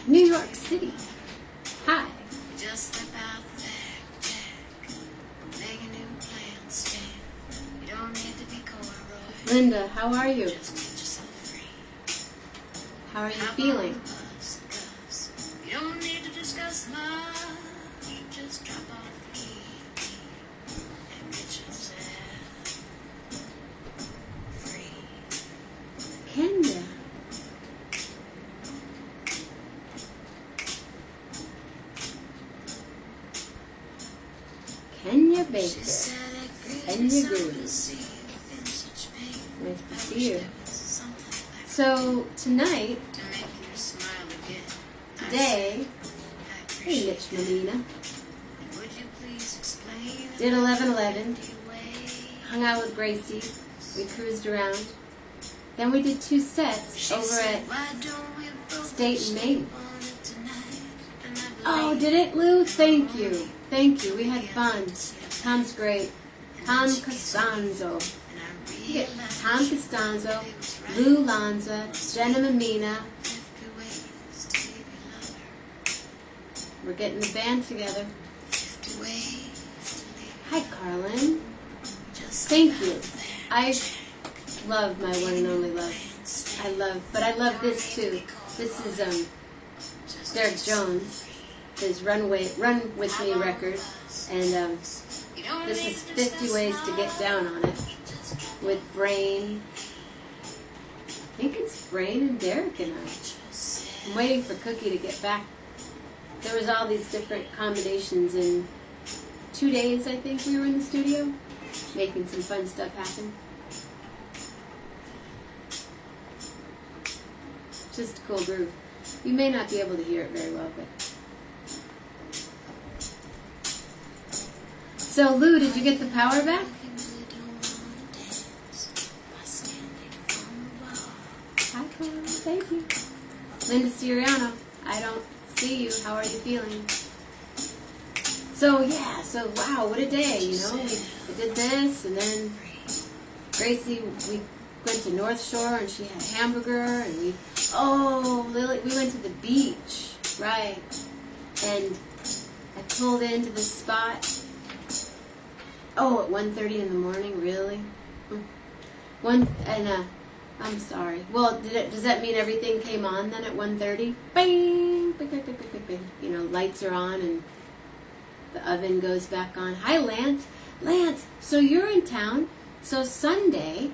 New York City. Hi. Linda, how are you? How are you feeling? You don't need to discuss much. Just drop off the key and get yourself free. Kenya. Kenya Baker. Kenya Green. Nice to see you. So tonight, today, hey Mitch Mammina, did 11:11, hung out with Gracie, we cruised around, then we did 2 sets over at State and Maine. Oh, did it, Lou? Thank you, we had fun. Tom's great. Tom Costanzo. You get Tom Costanzo, Lou Lanza, Jenna Mammina. We're getting the band together. Hi, Carlin. Thank you. I love my one and only love. But I love this too. This is Derek Jones, his Run With Me record, and this is 50 Ways to Get Down on It with Brain. I think it's Brain and Derek and I. I'm waiting for Cookie to get back. There was all these different combinations in 2 days, I think we were in the studio, making some fun stuff happen. Just a cool groove. You may not be able to hear it very well, but... So, Lou, did you get the power back? Hi, Carl. Thank you. Linda Siriano, I don't see you. How are you feeling? So, wow, what a day, you know. We did this, and then Gracie, we went to North Shore, and she had a hamburger, and Lily, we went to the beach, right, and I pulled into this spot. Oh, at 1:30 in the morning, really? I'm sorry. Well, does that mean everything came on then at 1:30? Bing! Bing, bing, bing, bing, bing. You know, lights are on and the oven goes back on. Hi, Lance. Lance, so you're in town. So Sunday,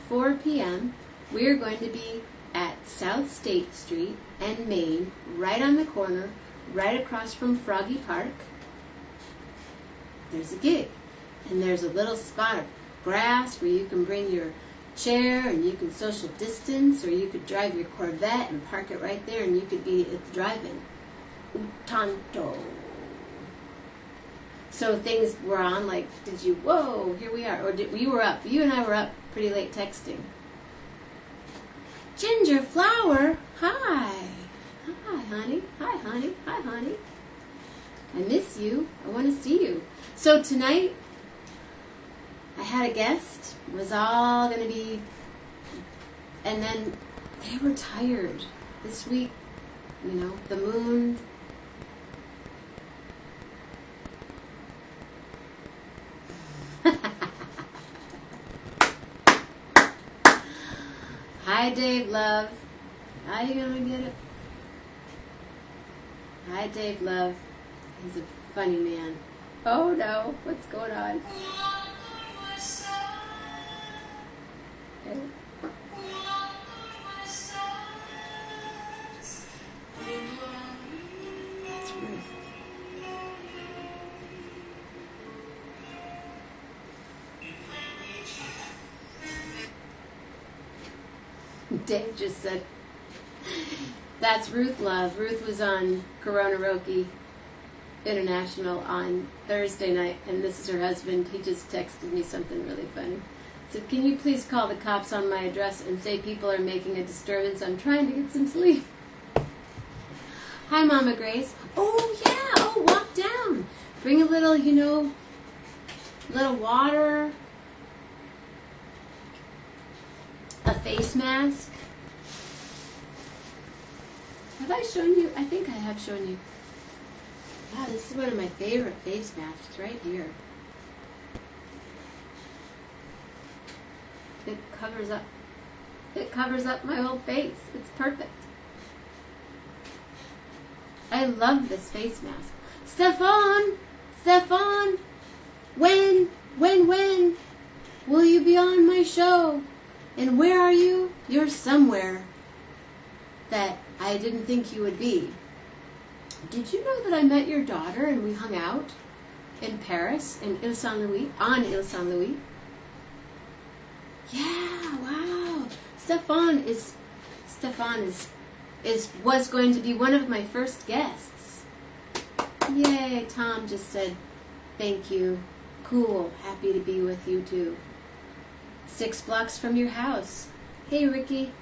4 p.m., we're going to be at South State Street and Main, right on the corner, right across from Froggy Park. There's a gig, and there's a little spot of grass where you can bring your chair and you can social distance, or you could drive your Corvette and park it right there and you could be at the drive-in. Tanto. So things were on, like, whoa, here we are. Or you and I were up pretty late texting. Ginger Flower, hi. Hi, honey. Hi, honey. Hi, honey. I miss you. I want to see you. So tonight, I had a guest. It was all going to be... And then they were tired. This week, you know, the moon... Hi, Dave Love. How you going to get it? Hi, Dave Love. He's a funny man. Oh, no. What's going on? Okay. That's Ruth. Dave just said, that's Ruth Love. Ruth was on Corona Roki International on Thursday night, and this is her husband. He just texted me something really funny. He said, can you please call the cops on my address and say people are making a disturbance? I'm trying to get some sleep. Hi, Mama Grace. Oh, yeah. Oh, walk down. Bring a little, little water, a face mask, Have I shown you? I think I have shown you. Wow, this is one of my favorite face masks right here. It covers up my whole face. It's perfect. I love this face mask. Stefan, when will you be on my show? And where are you? You're somewhere that I didn't think you would be. Did you know that I met your daughter and we hung out in Paris, in Ile Saint-Louis, on Ile Saint-Louis? Yeah, wow. Stefan was going to be one of my first guests. Yay, Tom just said, thank you. Cool, happy to be with you too. 6 blocks from your house. Hey, Ricky.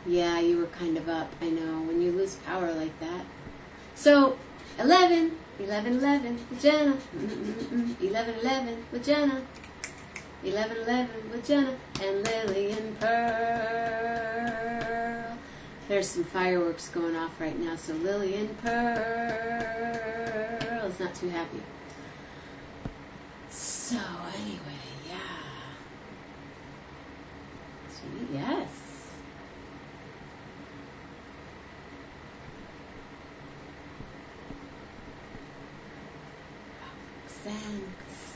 Yeah, you were kind of up, I know, when you lose power like that. So, 11 with Jenna. 11 with Jenna. 11 with Jenna and Lily and Pearl. There's some fireworks going off right now, so Lily and Pearl is not too happy. So anyway, yeah. Yes.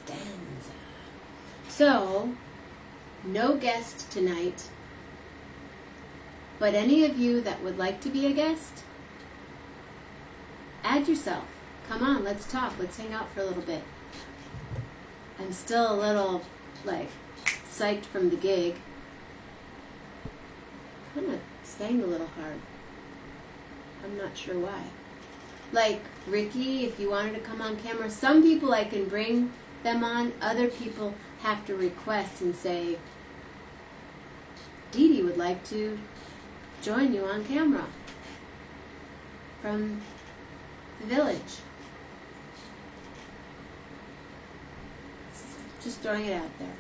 Stanza. So, no guest tonight, but any of you that would like to be a guest, add yourself. Come on, let's talk. Let's hang out for a little bit. I'm still a little, psyched from the gig. Kind of sang a little hard. I'm not sure why. Ricky, if you wanted to come on camera, some people I can bring them on. Other people have to request and say, Didi would like to join you on camera from the village. Just throwing it out there.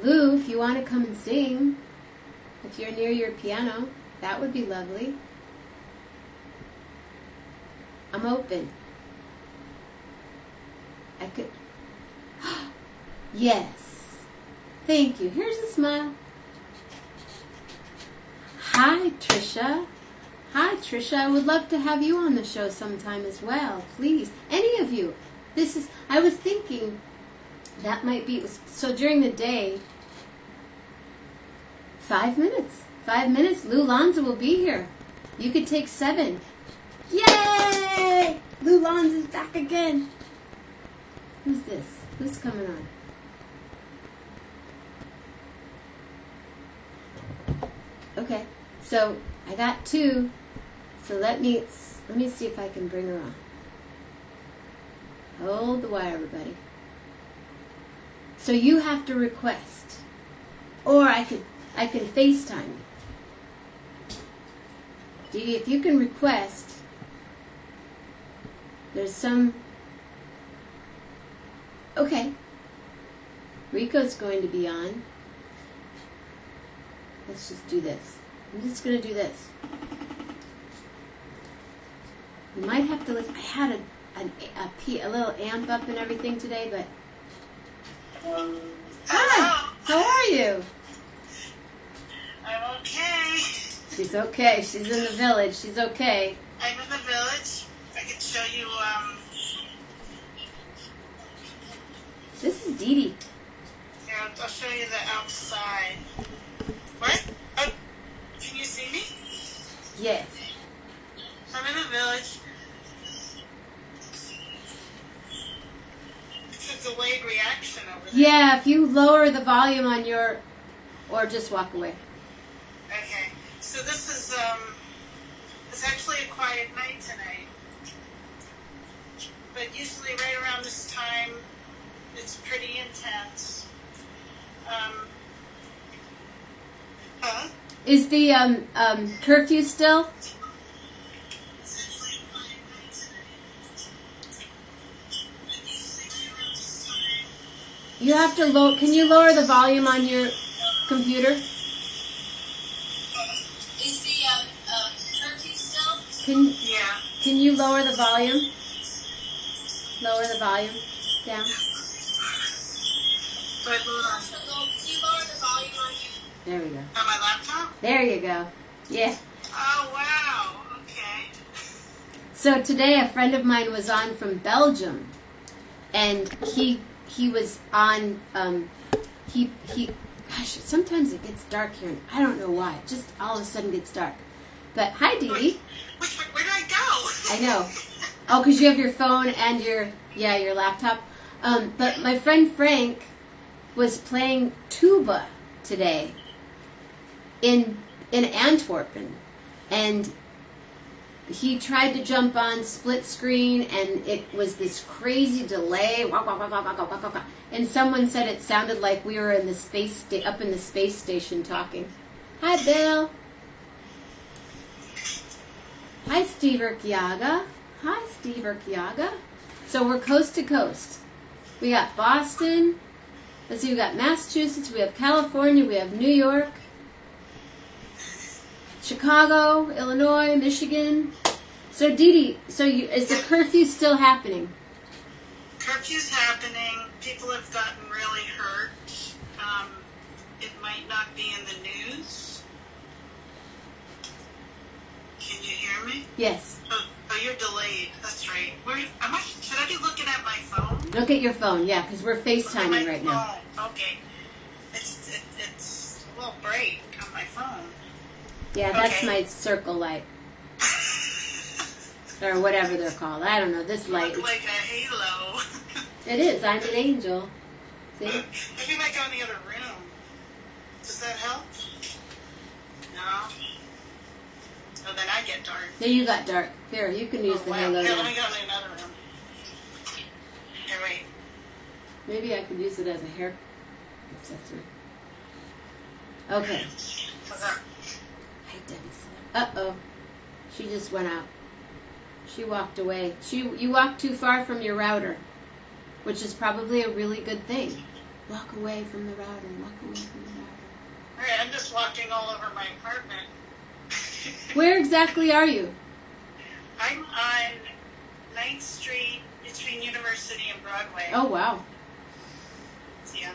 Lou, if you want to come and sing, if you're near your piano, that would be lovely. I'm open. I could... Yes. Thank you. Here's a smile. Hi, Trisha. Hi, Trisha. I would love to have you on the show sometime as well. Please. Any of you. I was thinking that might be... So during the day, 5 minutes. 5 minutes. Lou Lonza will be here. You could take 7. Yay! Lou Lonza's back again. Who's this? Who's coming on? Okay, so I got 2. So let me see if I can bring her on. Hold the wire, everybody. So you have to request, or I can FaceTime you. Didi, if you can request. There's some... Okay. Rico's going to be on. Let's just do this. I'm just going to do this. You might have to listen. I had a little amp up and everything today, but... Hi! How are you? I'm okay. She's okay. She's in the village. She's okay. I'm in the village. I can show you, This is Didi. Yeah, I'll show you the outside. What? Oh, can you see me? Yes. I'm in the village. It's a delayed reaction over there. Yeah, if you lower the volume on your... Or just walk away. Okay. So this is, it's actually a quiet night tonight. But usually right around this time, it's pretty intense. Is the curfew still? You have to can you lower the volume on your computer? Yeah. Can you lower the volume? Lower the volume down. But can you lower the volume on There we go. my laptop? There you go. Yeah. Oh wow. Okay. So today a friend of mine was on from Belgium, and he was on. He. Gosh, sometimes it gets dark here, and I don't know why. It just all of a sudden gets dark. But hi, Didi. Where did I go? I know. Oh, because you have your phone and your laptop. But my friend Frank was playing tuba today in Antwerpen, and he tried to jump on split screen, and it was this crazy delay. And someone said it sounded like we were in the up in the space station talking. Hi, Bill. Hi, Steve Urquiaga. Hi, Steve Urquiaga. So we're coast to coast. We got Boston. Let's see, we got Massachusetts. We have California. We have New York. Chicago, Illinois, Michigan. So Didi, is the curfew still happening? Curfew's happening. People have gotten really hurt. It might not be in the news. Can you hear me? Yes. Oh, you're delayed. That's right. Should I be looking at my phone? Look at your phone, yeah, because we're FaceTiming right now. Okay. It's a little bright on my phone. Yeah, that's Okay. my circle light. Or whatever they're called. I don't know. This light. Look like a halo. It is. I'm an angel. See? Maybe I might go in the other room. Does that help? No. Oh, then I get dark. There, you got dark. Here, you can use the Wow. halo Here, let now. me go in another room. Here, wait. Maybe I could use it as a hair accessory. Okay. What's up? Hi, Debbie. Uh-oh. She just went out. She walked away. You walked too far from your router, which is probably a really good thing. Walk away from the router. Walk away from the router. All right, I'm just walking all over my apartment. Where exactly are you? I'm on 9th Street between University and Broadway. Oh, wow. Yeah.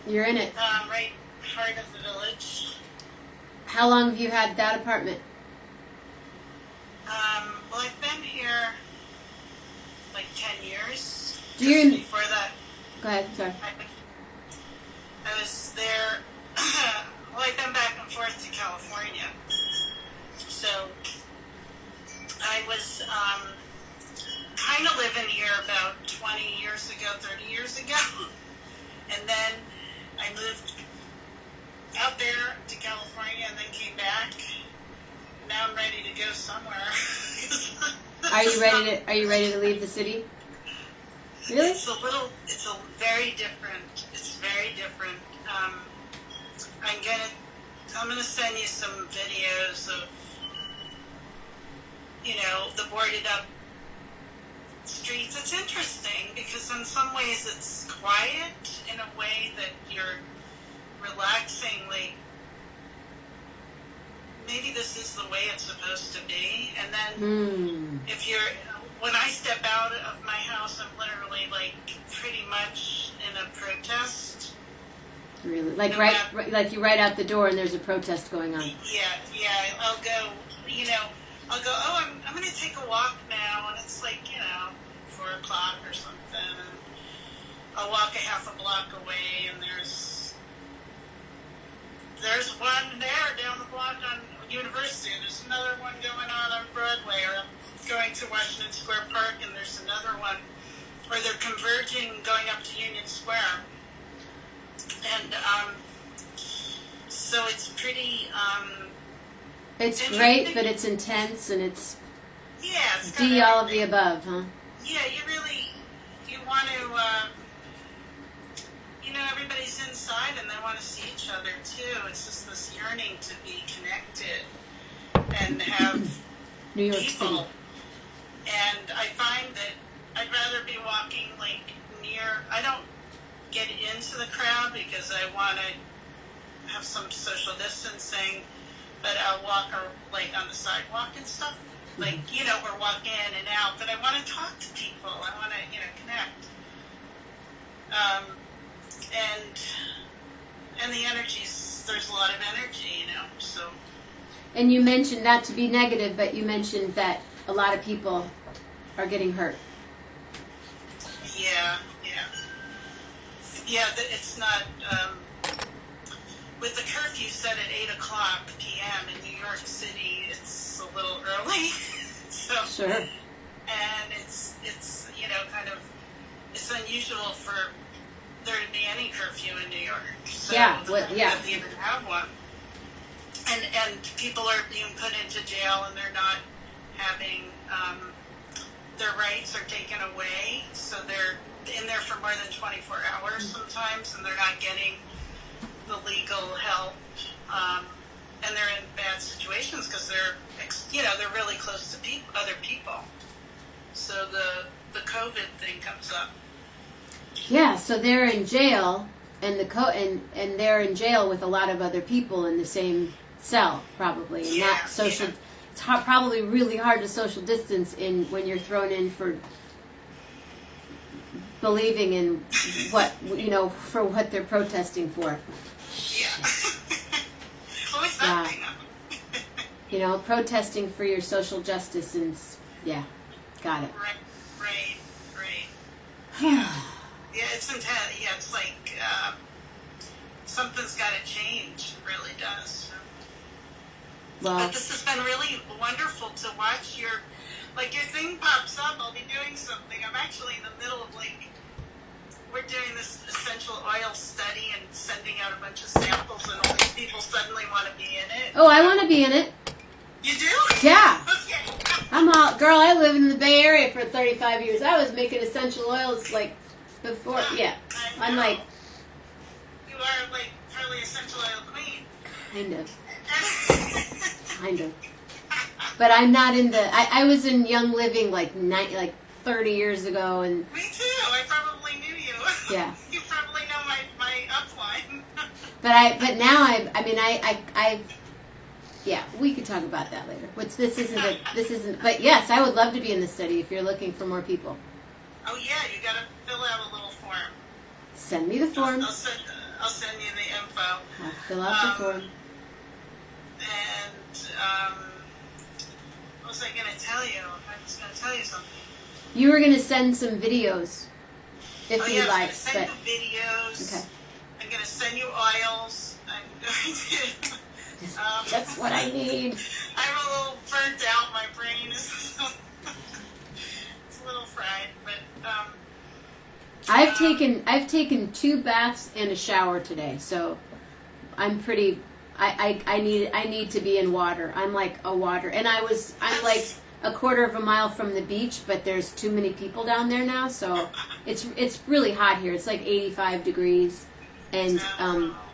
You're in it. Right heart of the village. How long have you had that apartment? Well, I've been here like 10 years. Do you Just before that, Go ahead, sorry. I was there. Well, I've been back and forth to California. So I was kind of living here about 20 years ago, 30 years ago. And then I moved out there to California and then came back. Now I'm ready to go somewhere. Are you ready to leave the city? Really? It's very different. It's very different. I'm gonna send you some videos of, the boarded up streets. It's interesting because in some ways it's quiet in a way that you're relaxing, like maybe this is the way it's supposed to be. And then when I step out of my house, I'm literally like pretty much in a protest. Really? Like like you right out the door and there's a protest going on. Yeah. I'll go, oh, I'm going to take a walk now, and it's like, 4 o'clock or something, and I'll walk a half a block away, and there's one there down the block on University, and there's another one going on Broadway, or I'm going to Washington Square Park, and there's another one, or they're converging going up to Union Square. And so it's pretty it's great, but it's intense, and it's it's D all of the above, huh? Yeah, you want to, everybody's inside and they want to see each other too. It's just this yearning to be connected and have New York people. City. And I find that I'd rather be walking like near, I don't get into the crowd because I want to have some social distancing, but I'll walk like on the sidewalk and stuff. like, we're walking in and out, but I want to talk to people. I want to, connect. And the energies, there's a lot of energy, so. And you mentioned, not to be negative, but you mentioned that a lot of people are getting hurt. Yeah. Yeah, it's not, with the curfew set at 8 o'clock p.m. in New York City, it's a little early. So, sure. And it's it's unusual for there to be any curfew in New York. So that they even have one. And people are being put into jail and they're not having, their rights are taken away. So they're in there for more than 24 hours sometimes, and they're not getting the legal help. And they're in bad situations because they're really close to other people. So the COVID thing comes up. Yeah, so they're in jail, and and they're in jail with a lot of other people in the same cell, probably. And not social. Yeah. It's probably really hard to social distance when you're thrown in for believing in what for what they're protesting for. Yeah. What's that thing? Protesting for your social justice and got it. Right. Yeah, it's intense. Yeah, it's like something's got to change. It really does. Well, but this has been really wonderful to watch your thing pops up. I'll be doing something. I'm actually in the middle of we're doing this essential oil study and sending out a bunch of samples, and all these people suddenly want to be in it. Oh, I want to be in it. You do? Yeah. Okay. Girl, I lived in the Bay Area for 35 years. I was making essential oils before. Yeah. I'm like. You are probably essential oil queen. Kind of. But I'm not in the. I was in Young Living 30 years ago, and. Me too. I probably knew you. Yeah. You probably know my upline. But now I yeah, we could talk about that later. This isn't. But yes, I would love to be in the study if you're looking for more people. Oh yeah, you got to fill out a little form. Send me the form. I'll send you the info. I'll fill out the form. And what was I going to tell you? I was going to tell you something. You were going to send some videos, if you like. I'm going to send you videos. Okay. I'm going to send you oils. I'm going to. That's what I need. I'm a little burnt out. My brain is it's a little fried, but I've taken 2 baths and a shower today, so I'm pretty. I need to be in water. I'm like a water, and I'm like a quarter of a mile from the beach, but there's too many people down there now, so it's really hot here. It's 85 degrees, and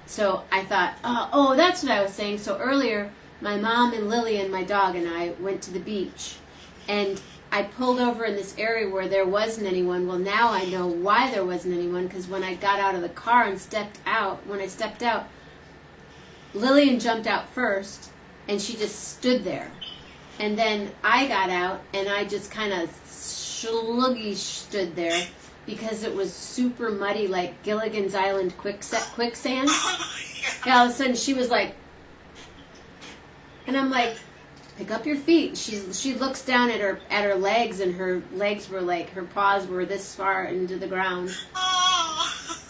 so I thought, oh, that's what I was saying. So earlier, my mom and Lily and my dog and I went to the beach, and I pulled over in this area where there wasn't anyone. Well, now I know why there wasn't anyone, because when I got out of the car and stepped out, Lillian jumped out first, and she just stood there. And then I got out, and I just kind of sluggy stood there because it was super muddy, like Gilligan's Island quicksand. And all of a sudden, she was like, and I'm like, pick up your feet. She looks down at her legs, and her legs were her paws were this far into the ground.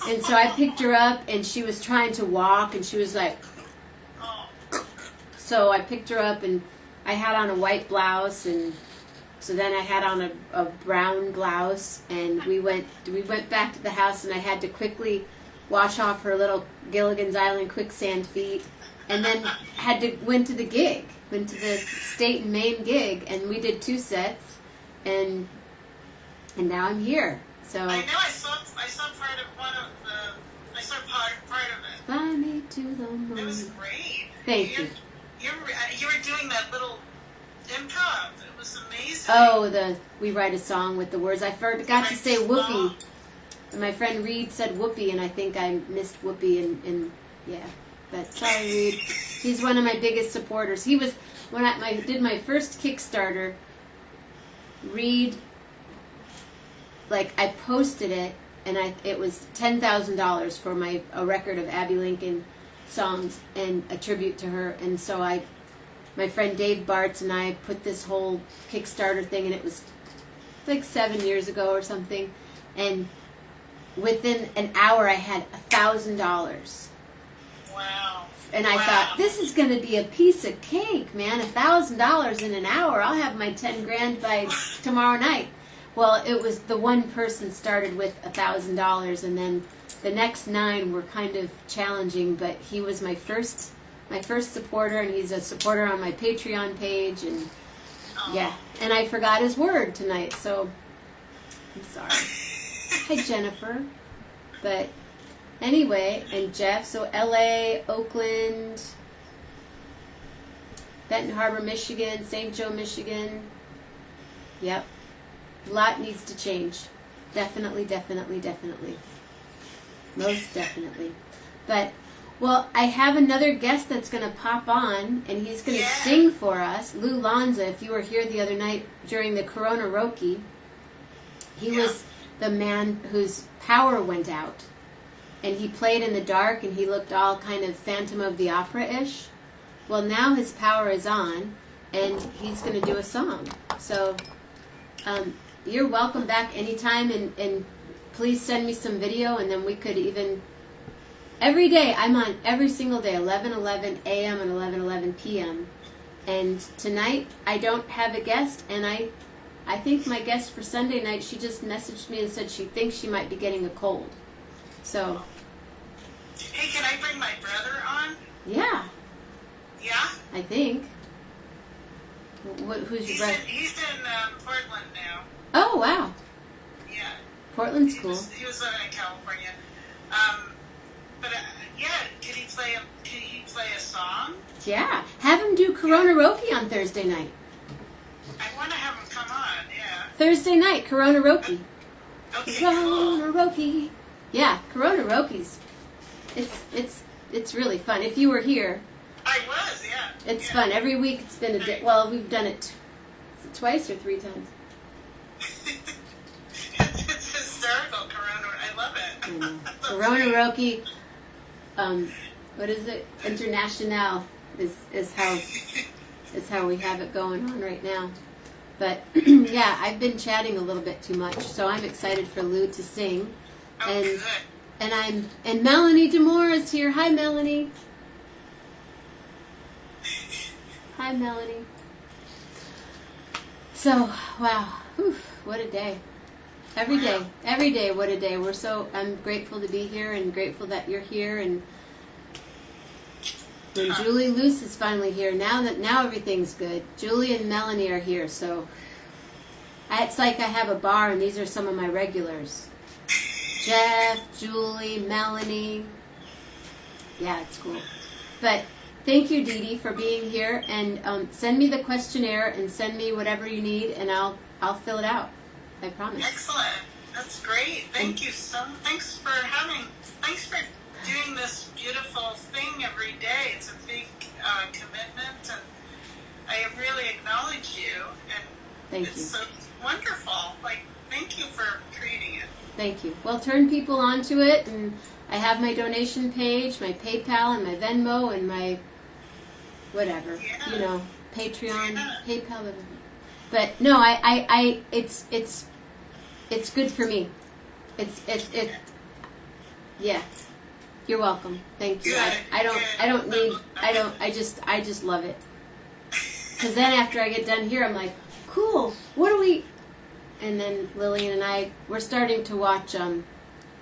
And so I picked her up, and she was trying to walk, and she was like, so I picked her up, and I had on a white blouse, and so then I had on a brown blouse, and we went back to the house, and I had to quickly wash off her little Gilligan's Island quicksand feet, and then went to the State and Maine gig, and we did 2 sets, and now I'm here. So I know I saw part of it. Fly me to the moon. It was great. Thank you. You were doing that little improv. It was amazing. Oh, we write a song with the words. I forgot to say whoopee. My friend Reed said whoopee, and I think I missed whoopee, and yeah. But sorry, Reed. He's one of my biggest supporters. He was, when I did my first Kickstarter, Reed, like, I posted it, and it was $10,000 for a record of Abby Lincoln songs and a tribute to her. And so my friend Dave Bartz and I put this whole Kickstarter thing, and it was like 7 years ago or something. And within an hour, I had $1,000. Wow. And I thought, this is going to be a piece of cake, man. $1,000 in an hour. I'll have my 10 grand by tomorrow night. Well, it was the one person started with $1,000, and then the next 9 were kind of challenging. But he was my first supporter, and he's a supporter on my Patreon page, and yeah. And I forgot his word tonight, so I'm sorry. Hi, Jennifer. But anyway, and Jeff, so LA, Oakland, Benton Harbor, Michigan, St. Joe, Michigan. Yep. A lot needs to change. Definitely, definitely, definitely. Most definitely. But, well, I have another guest that's going to pop on, and he's going to sing for us. Lou Lonza, if you were here the other night during the Corona Roki, he was the man whose power went out. And he played in the dark, and he looked all kind of Phantom of the Opera-ish. Well, now his power is on, and he's going to do a song. So, you're welcome back anytime, and please send me some video, and then we could even... Every day, I'm on every single day, 11:11 a.m. and 11:11 p.m. And tonight, I don't have a guest, and I think my guest for Sunday night, she just messaged me and said she thinks she might be getting a cold. So... Hey, can I bring my brother on? Yeah. Yeah? I think. Who's your brother? He's in Portland now. Oh, wow. Yeah. Portland's cool. He was living in California. But yeah, could he play a song? Yeah. Have him do Corona Roki on Thursday night. I want to have him come on, yeah. Thursday night, Corona Roki. Okay, Corona cool. Roki. Yeah, Corona Roki's. It's really fun. If you were here, I was, yeah. It's fun. Every week it's been a day. Well, we've done it twice or 3 times. It's hysterical, Corona. I love it. Corona Roki, what is it? International is how we have it going on right now. But yeah, I've been chatting a little bit too much, so I'm excited for Lou to sing. Oh, good. And Melanie Demore is here. Hi, Melanie. Hi, Melanie. So, wow, whew, what a day. Every day, what a day. I'm grateful to be here and grateful that you're here. And Julie Luce is finally here. Now everything's good. Julie and Melanie are here, so it's like I have a bar, and these are some of my regulars. Jeff, Julie, Melanie. Yeah, it's cool. But thank you, Didi, for being here. And send me the questionnaire and send me whatever you need, and I'll fill it out. I promise. Excellent. That's great. Thanks for doing this beautiful thing every day. It's a big commitment, and I really acknowledge you. And it's so wonderful. Thank you for creating it. Thank you. Well, turn people onto it, and I have my donation page, my PayPal, and my Venmo, and my whatever, Patreon, PayPal, whatever. But no, it's good for me. Yeah. You're welcome. Thank you. I just love it. Because then after I get done here, I'm like, cool. What do we? And then Lillian and we're starting to watch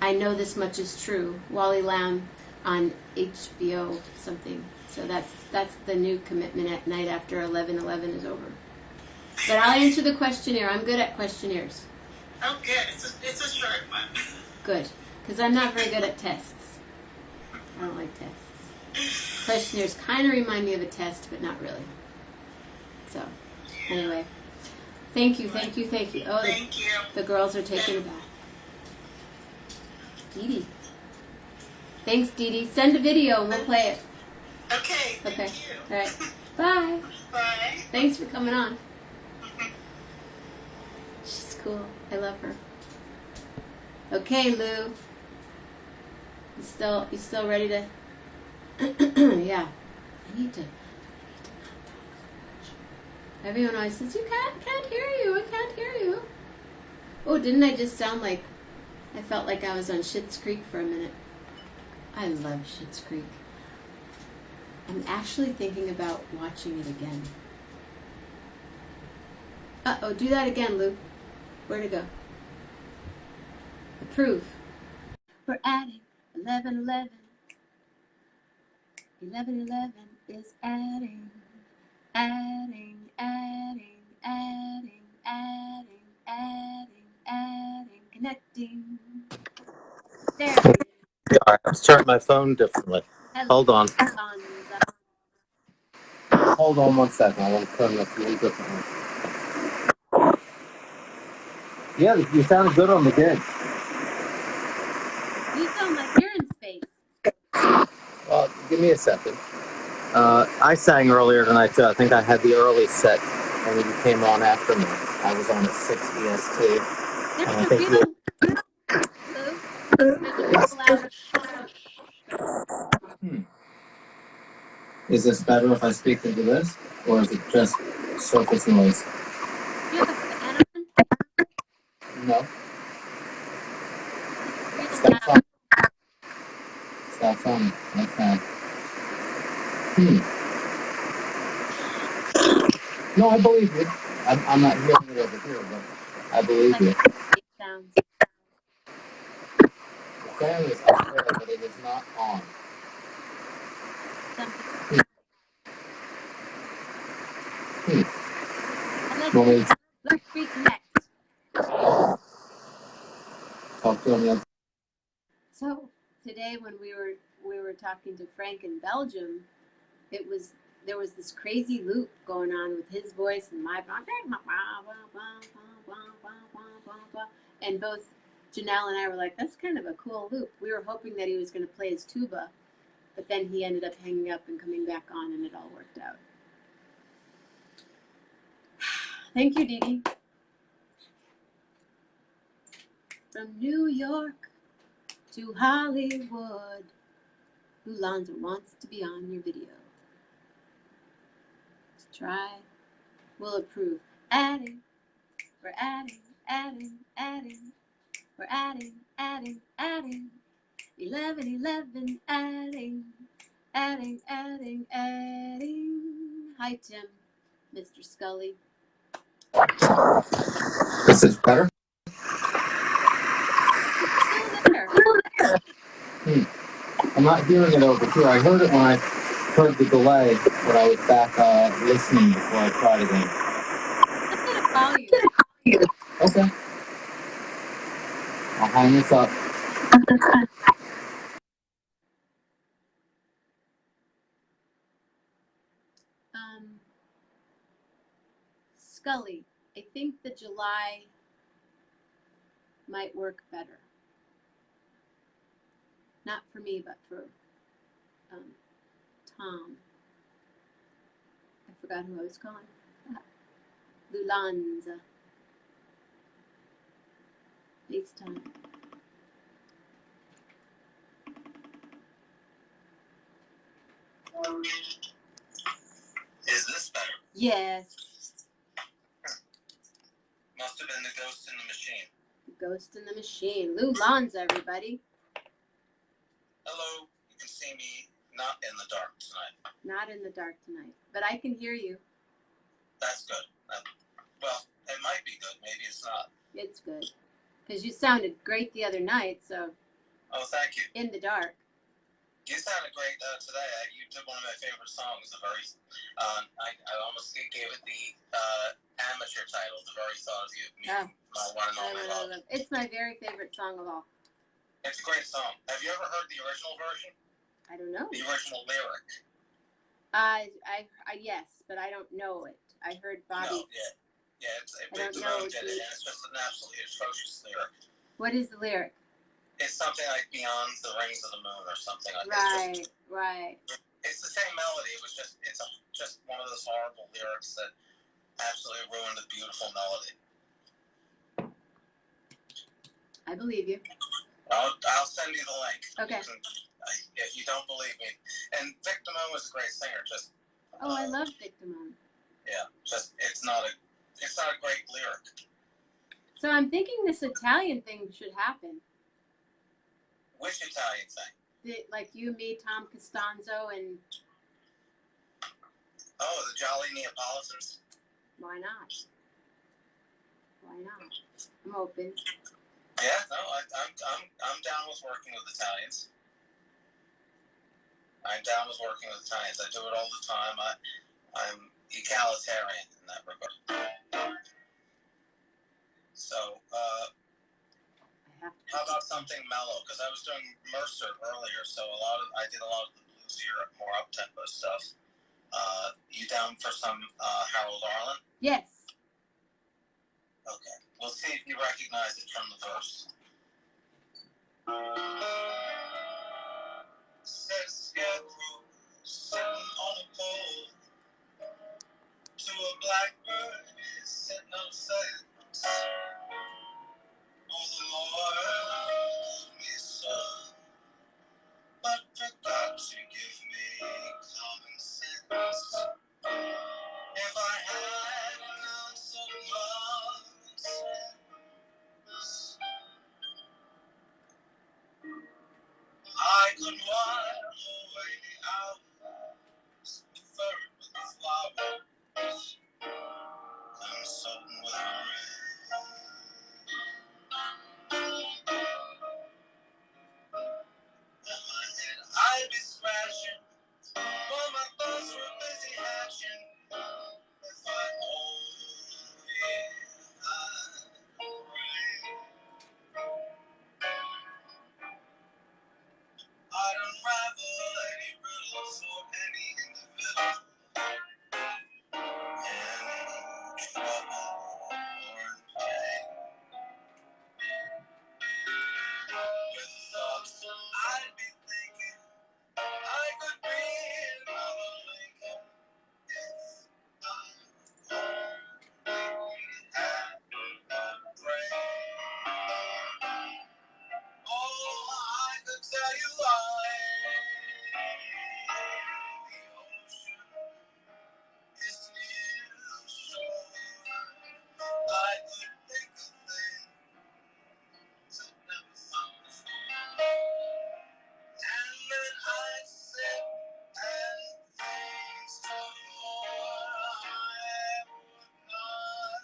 I Know This Much Is True, Wally Lamb on HBO something. So that's the new commitment at night after 11:11 is over. But I'll answer the questionnaire. I'm good at questionnaires. Oh, good. It's a short one. Good. Because I'm not very good at tests. I don't like tests. Questionnaires kind of remind me of a test, but not really. So, anyway. Thank you. Oh, thank you. The girls are taking a bath. Didi. Thanks, Didi. Send a video and we'll play it. Okay, thank Okay. you. All right. Bye. Bye. Thanks for coming on. She's cool. I love her. Okay, Lou. You still ready to? Yeah. I need to. Everyone always says, "You can't hear you. I can't hear you." Oh, didn't I just sound like I felt like I was on Schitt's Creek for a minute? I love Schitt's Creek. I'm actually thinking about watching it again. Uh-oh, do that again, Lou. Where'd it go? Approve. We're adding 11:11. 11:11 is adding, adding, adding, adding, adding, adding, adding, connecting. There it is. All right, I'm starting my phone differently. Hello, Hold on. Lonza. Hold on 1 second. I want to turn this a little differently. Yeah, you sounded good on the gig. You sound like you're in space. Well, give me a second. I sang earlier tonight too. I think I had the early set, and then you came on after me. I was on at 6 EST. There's And I a think real, Lou, there's a real loud. Is this better if I speak into this, or is it just surface noise? You have a fan on? No. Real Stop loud. on. Stop on. Okay. No, I believe you. I'm not hearing it over here, but I believe Like you. it sounds. The fan is up there, but it is not on. Something. Want And me let's reconnect. to talk to him? So today, when we were talking to Frank in Belgium, there was this crazy loop going on with his voice and my and both Janelle and I were like, that's kind of a cool loop. We were hoping that he was going to play his tuba, but then he ended up hanging up and coming back on, and it all worked out. Thank you, Didi. From New York to Hollywood, Lonza wants to be on your video. Let's try. We'll approve. Adding. We're adding, adding, adding. We're adding, adding, adding. 11:11, adding, adding, adding, adding. Hi, Tim, Mr. Scully. This is better? Still there. I'm not hearing it over here. I heard it when I heard the delay, but I was back listening before I tried again. I'm gonna call you. Okay. I'll hang this up. Scully, I think the July might work better. Not for me, but for Tom. I forgot who I was calling. Lanza. FaceTime. Is this better? Yes. Must have been the ghost in the machine. The ghost in the machine. Lanza, everybody. Hello. You can see me not in the dark tonight. Not in the dark tonight, but I can hear you. That's good. Well, it might be good. Maybe it's not. It's good. Because you sounded great the other night, so. Oh, thank you. In the dark. You sounded great today. You did one of my favorite songs. I almost gave it the amateur title. The very thought of you, me, my one and only love. It's my very favorite song of all. It's a great song. Have you ever heard the original version? I don't know. The original lyric. Yes, but I don't know it. I heard Bobby. No, yeah. Big Jerome did it, and it's just an absolutely atrocious lyric. What is the lyric? It's something like Beyond the Rings of the Moon or something like that. Right. It's the same melody. It was just one of those horrible lyrics that absolutely ruined a beautiful melody. I believe you. I'll send you the link. Okay. If you don't believe me. And Vic Damone was a great singer. I love Vic Damone. Yeah, it's not a great lyric. So I'm thinking this Italian thing should happen. Which Italian thing? Like you, me, Tom Costanzo, and... Oh, the Jolly Neapolitans? Why not? Why not? I'm open. Yeah, no, I'm down with working with Italians. I'm down with working with Italians. I do it all the time. I'm egalitarian in that regard. So, how about something mellow? Because I was doing Mercer earlier, so I did a lot of the bluesier, more up-tempo stuff. You down for some Harold Arlen? Yes. Okay. We'll see if you recognize it from the verse. Said a scarecrow sitting on a pole to a blackbird sitting on a fence. Oh, the Lord gave me a son, but forgot to give me common sense. If I had an ounce of common sense, I could while away the hours, deferred with the flowers, uncertain with the rain. In my head I'd be scratching, while my thoughts were busy hatching. If I only had a brain, I'd unravel any riddle for any individual in trouble or in pain. With thoughts I'd be thinking I could be another Lincoln if I only had a brain. Oh, I could tell you why the ocean is near the shore. I could think of things I've never thought before. And then I'd sit and think some more. I would not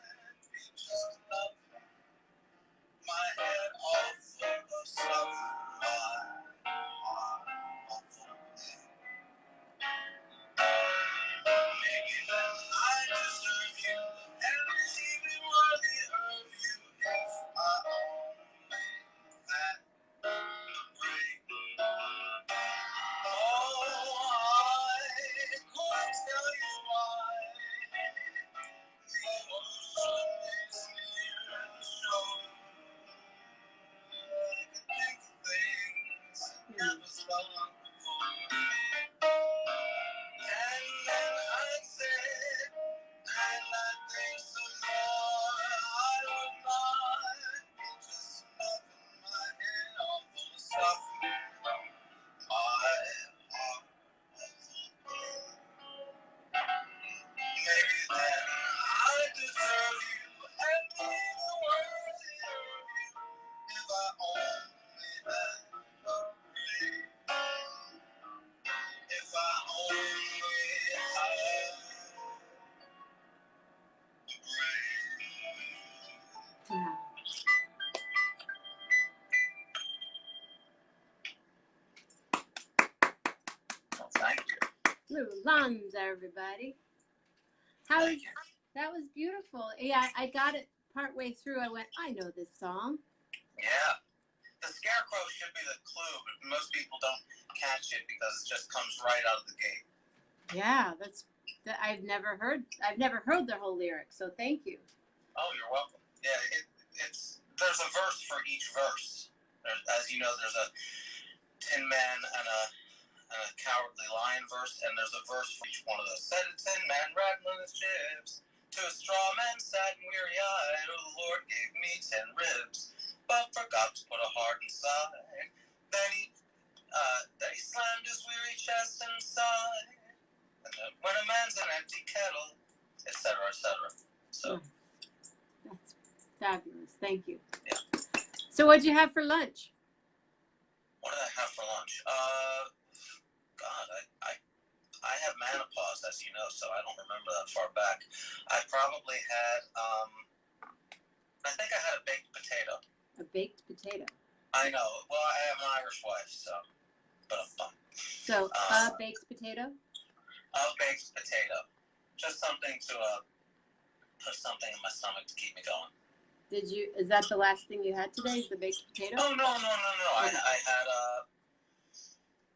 be just nothing. My head all full of stuff. My heart all full of pain. Maybe then I deserve you and be worthy of you if I only had a brain. Oh, I could tell you why the ocean is near the shore. I could think of things I never thought before. And then I'd sit and I'd think some more. I would not be just nothing. My head all full of stuff. My heart all full of pain. Maybe then I deserve you and be worthy of you if I only had a brain. If I only had a brain. Wow. Well, thank you. Little Lonza, everybody. Thank you. That was beautiful. Yeah, I got it partway through. I went, I know this song. Yeah. The scarecrow should be the clue, but most people don't catch it because it just comes right out of the gate. Yeah, I've never heard the whole lyric, so thank you. Oh, you're welcome. Yeah, there's a verse for each verse. As you know, there's a Tin Man and a a Cowardly Lion verse, and there's a verse for each one of those. Said a tin man rattling his chips to a straw man sad and weary-eyed. Oh, the Lord gave me 10 ribs, but forgot to put a heart inside. Then he slammed his weary chest and sighed. And then, when a man's an empty kettle, etc., etc. So. That's fabulous. Thank you. Yeah. So what'd you have for lunch? What did I have for lunch? God, I have menopause, as you know, so I don't remember that far back. I probably had, I think I had a baked potato. A baked potato. I know. Well, I have an Irish wife, so, but So, a baked potato? A baked potato. Just something to, put something in my stomach to keep me going. Is that the last thing you had today, is the baked potato? Oh, no. Okay. I had,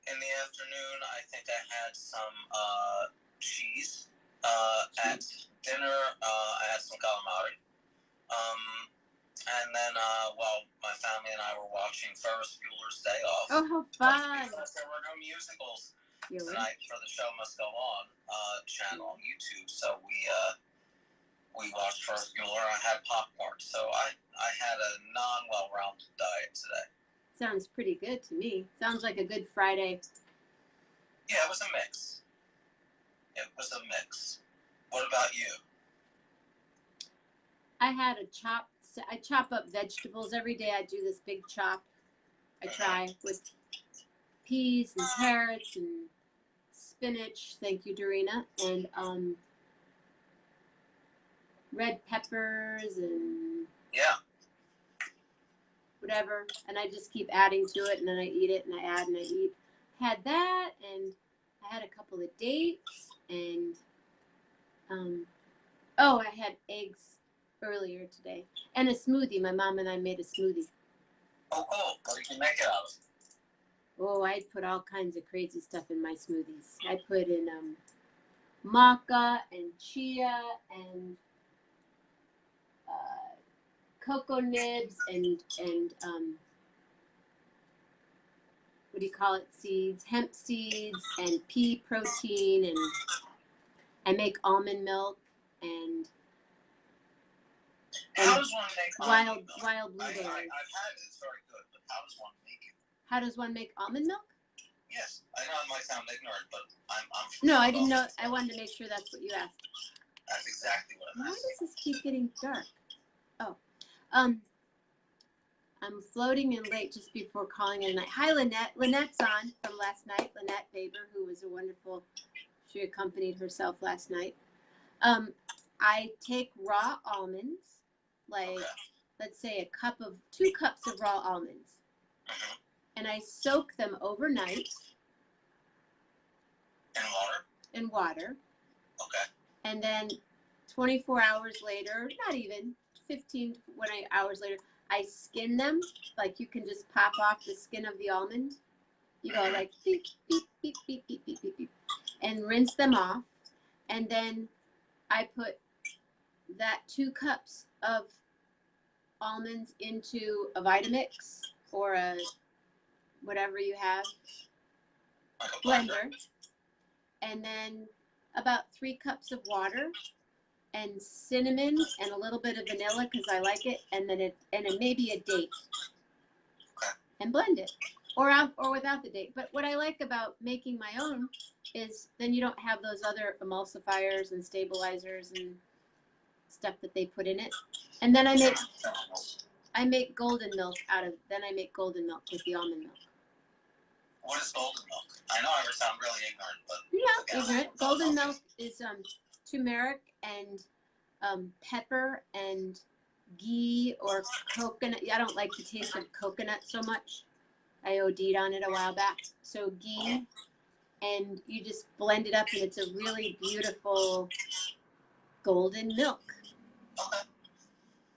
in the afternoon, I think I had some, cheese. At dinner, I had some calamari. And then, while my family and I were watching Ferris Bueller's Day Off. Oh, how fun. Because there were no musicals You're tonight for the Show Must Go On channel on YouTube. So we watched Ferris Bueller. I had popcorn. So I had a non-well-rounded diet today. Sounds pretty good to me. Sounds like a good Friday. Yeah, it was a mix. What about you? I chop up vegetables every day. I do this big chop. I try with peas and carrots and spinach. Thank you, Dorina. And red peppers and whatever. And I just keep adding to it, and then I eat it, and I add and I eat. Had that, and I had a couple of dates, and I had eggs earlier today, and a smoothie. My mom and I made a smoothie. Oh, cool. What did you make it out of? Oh, I put all kinds of crazy stuff in my smoothies. I put in maca and chia and cocoa nibs and what do you call it? Seeds, hemp seeds, and pea protein, and I make almond milk and How does one make wild blueberries. I've had it. It's very good, but how does one make it? How does one make almond milk? Yes, I know it might sound ignorant, but I'm No, I didn't know. I wanted to make sure that's what you asked. That's exactly what I'm Why asking. does this keep getting dark? Oh, I'm floating in late just before calling it a night. Hi, Lynette. Lynette's on from last night. Lynette Baber, who was a wonderful. She accompanied herself last night. I take raw almonds, like let's say 2 cups of raw almonds, and I soak them overnight. In water. Okay. And then 24 hours later, not even 15 to 20 hours later, I skin them. Like you can just pop off the skin of the almond. You go like beep, beep, beep, beep, beep, beep, beep, beep, and rinse them off. And then I put that 2 cups of almonds into a Vitamix or a whatever you have blender. And then about 3 cups of water and cinnamon and a little bit of vanilla because I like it, and then maybe a date, and blend it, or without the date. But what I like about making my own is then you don't have those other emulsifiers and stabilizers and stuff that they put in it. And then I make golden milk I make golden milk with the almond milk. What is golden milk? I know I sound really ignorant, but ignorant. Golden milk is turmeric and pepper and ghee or coconut. I don't like the taste of coconut so much. I OD'd on it a while back. So ghee, and you just blend it up, and it's a really beautiful golden milk. Okay.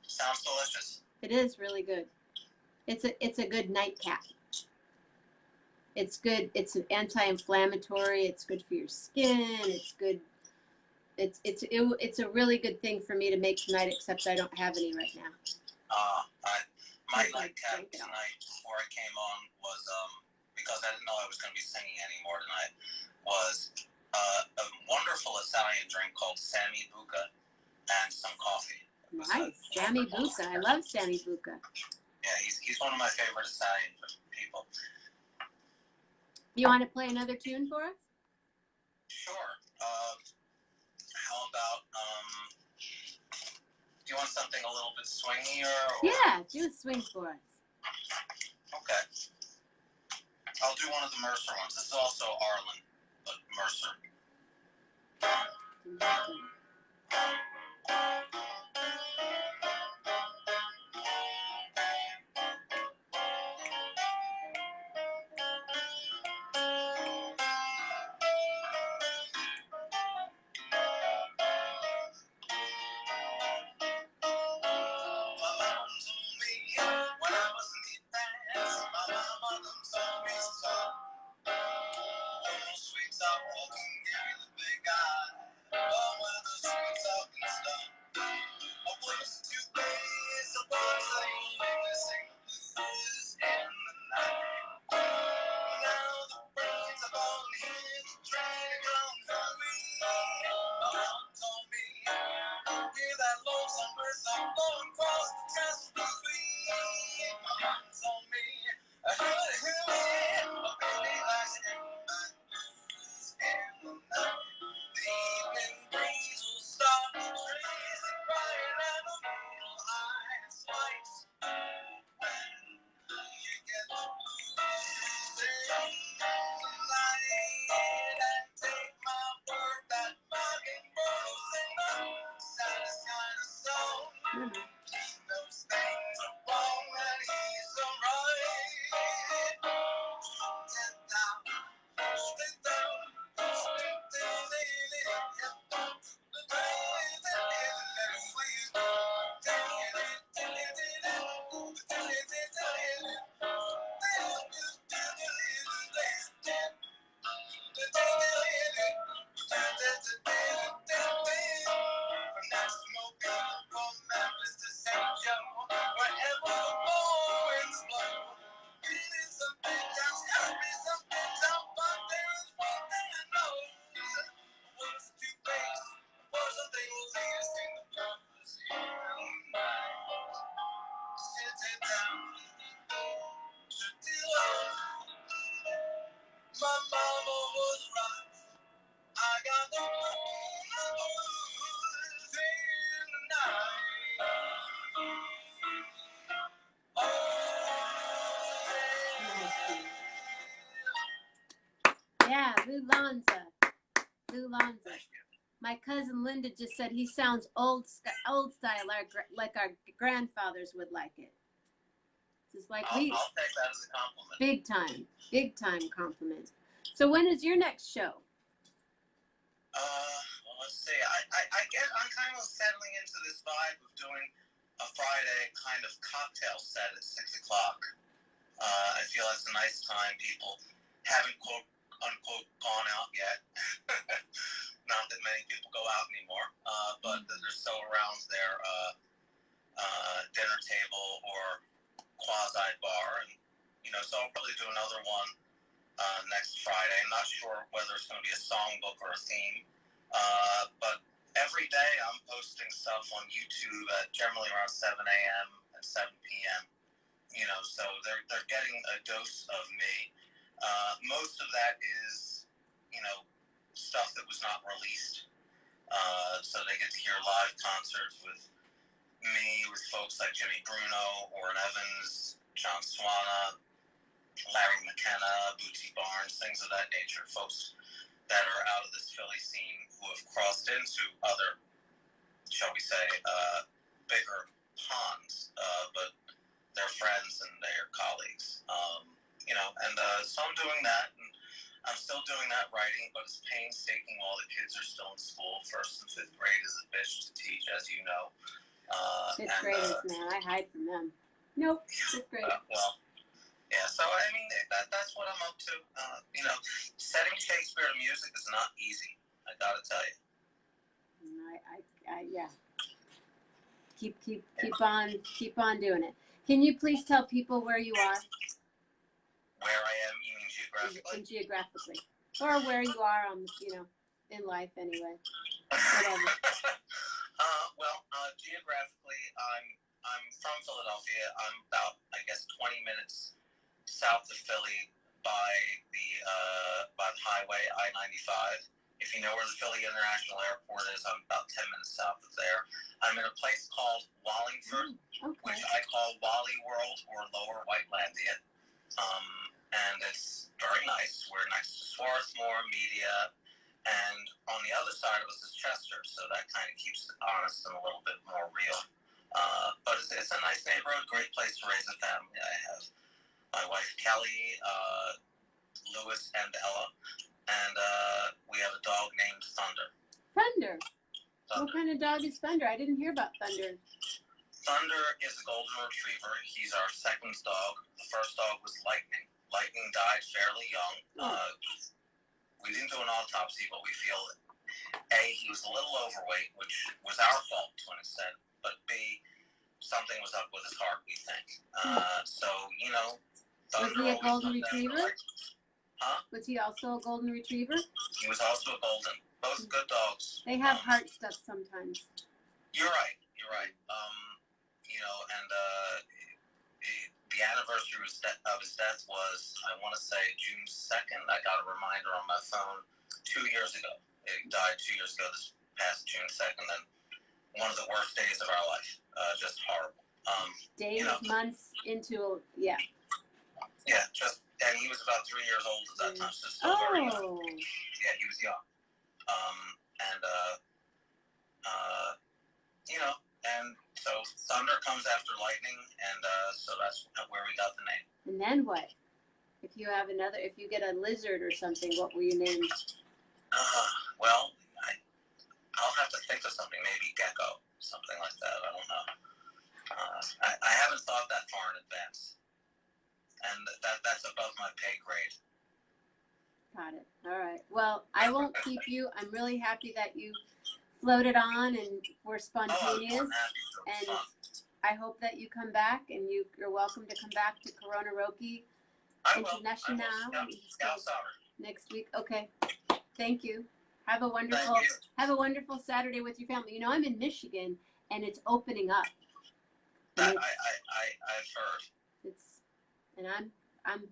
Sounds delicious. It is really good. It's a good nightcap. It's good. It's an anti-inflammatory. It's good for your skin. It's good. It's a really good thing for me to make tonight, except I don't have any right now. My nightcap tonight before I came on was because I didn't know I was going to be singing anymore tonight, was a wonderful Italian drink called Sammy Buca and some coffee. Nice. Sammy Buca. I love Sammy Buca. Yeah, he's one of my favorite Italian people. You want to play another tune for us? Sure. How about, do you want something a little bit swingier? Or? Yeah, do a swing for us. Okay. I'll do one of the Mercer ones. This is also Arlen, but Mercer. Yeah, Lonza. Lonza. My cousin Linda just said he sounds old style, like our grandfathers would like it. Just like I'll take that as a compliment. Big time compliment. So when is your next show? Well, let's see. I'm kind of settling into this vibe of doing a Friday kind of cocktail set at 6 o'clock. I feel that's a nice time. People haven't quote unquote gone out yet. Not that many people go out anymore, but they're still around their dinner table or quasi bar, and so I'll probably do another one next Friday. I'm not sure whether it's going to be a songbook or a theme, but every day I'm posting stuff on YouTube at generally around 7 a.m. and 7 p.m. So they're getting a dose of me. Most of that is stuff that was not released, so they get to hear live concerts with me, with folks like Jimmy Bruno, Warren Evans, John Swana, Larry McKenna, Bootsy Barnes, things of that nature, folks that are out of this Philly scene who have crossed into other, shall we say, bigger ponds, but they're friends and they're colleagues, so I'm doing that, and I'm still doing that writing, but it's painstaking while the kids are still in school. 1st and 5th grade is a bitch to teach, as you know. 5th graders, man, I hide from them. Nope, 5th grade. Yeah, so I mean, that's what I'm up to. Setting Shakespeare to music is not easy, I gotta tell you. Yeah. Keep on doing it. Can you please tell people where you are? Where I am, you mean geographically? Geographically. Or where you are on, in life anyway. Whatever. Geographically, I'm from Philadelphia. I'm about, I guess, 20 minutes south of Philly by the highway I-95. If you know where the Philly International Airport is, I'm about 10 minutes south of there. I'm in a place called Wallingford, which I call Wally World or Lower Whitelandia. And it's very nice. We're next to Swarthmore, Media, and on the other side of us is Chester, so that kind of keeps it honest and a little bit more real. But it's a nice neighborhood, great place to raise a family. I have my wife Kelly, Lewis, and Ella, and we have a dog named Thunder. Thunder? What kind of dog is Thunder? I didn't hear about Thunder. Thunder is a golden retriever. He's our second dog. The first dog was Lightning. Lightning died fairly young. We didn't do an autopsy, but we feel he was a little overweight, which was our fault to an extent, but B, something was up with his heart, we think. So, Thunder. Was he a golden retriever? Huh? Was he also a golden retriever? He was also a golden. Both good dogs. They have heart stuff sometimes. You're right. The anniversary of his death was, I want to say, June 2nd. I got a reminder on my phone 2 years ago. He died 2 years ago, this past June 2nd, and one of the worst days of our life. Just horrible. Days, months into, Yeah, and he was about 3 years old at that time, so still very young. Yeah, he was young. And so Thunder comes after Lightning, and so that's where we got the name. And then what? If you get a lizard or something, what will you name? I'll have to think of something. Maybe Gecko, something like that. I don't know. I haven't thought that far in advance, and that's above my pay grade. Got it. All right. Well, I won't keep you. I'm really happy that you floated on and were spontaneous. And I hope that you come back, and you're welcome to come back to Corona Roki International next week. Okay. Thank you. Have a wonderful Saturday with your family. I'm in Michigan, and it's opening up. I've heard. And I'm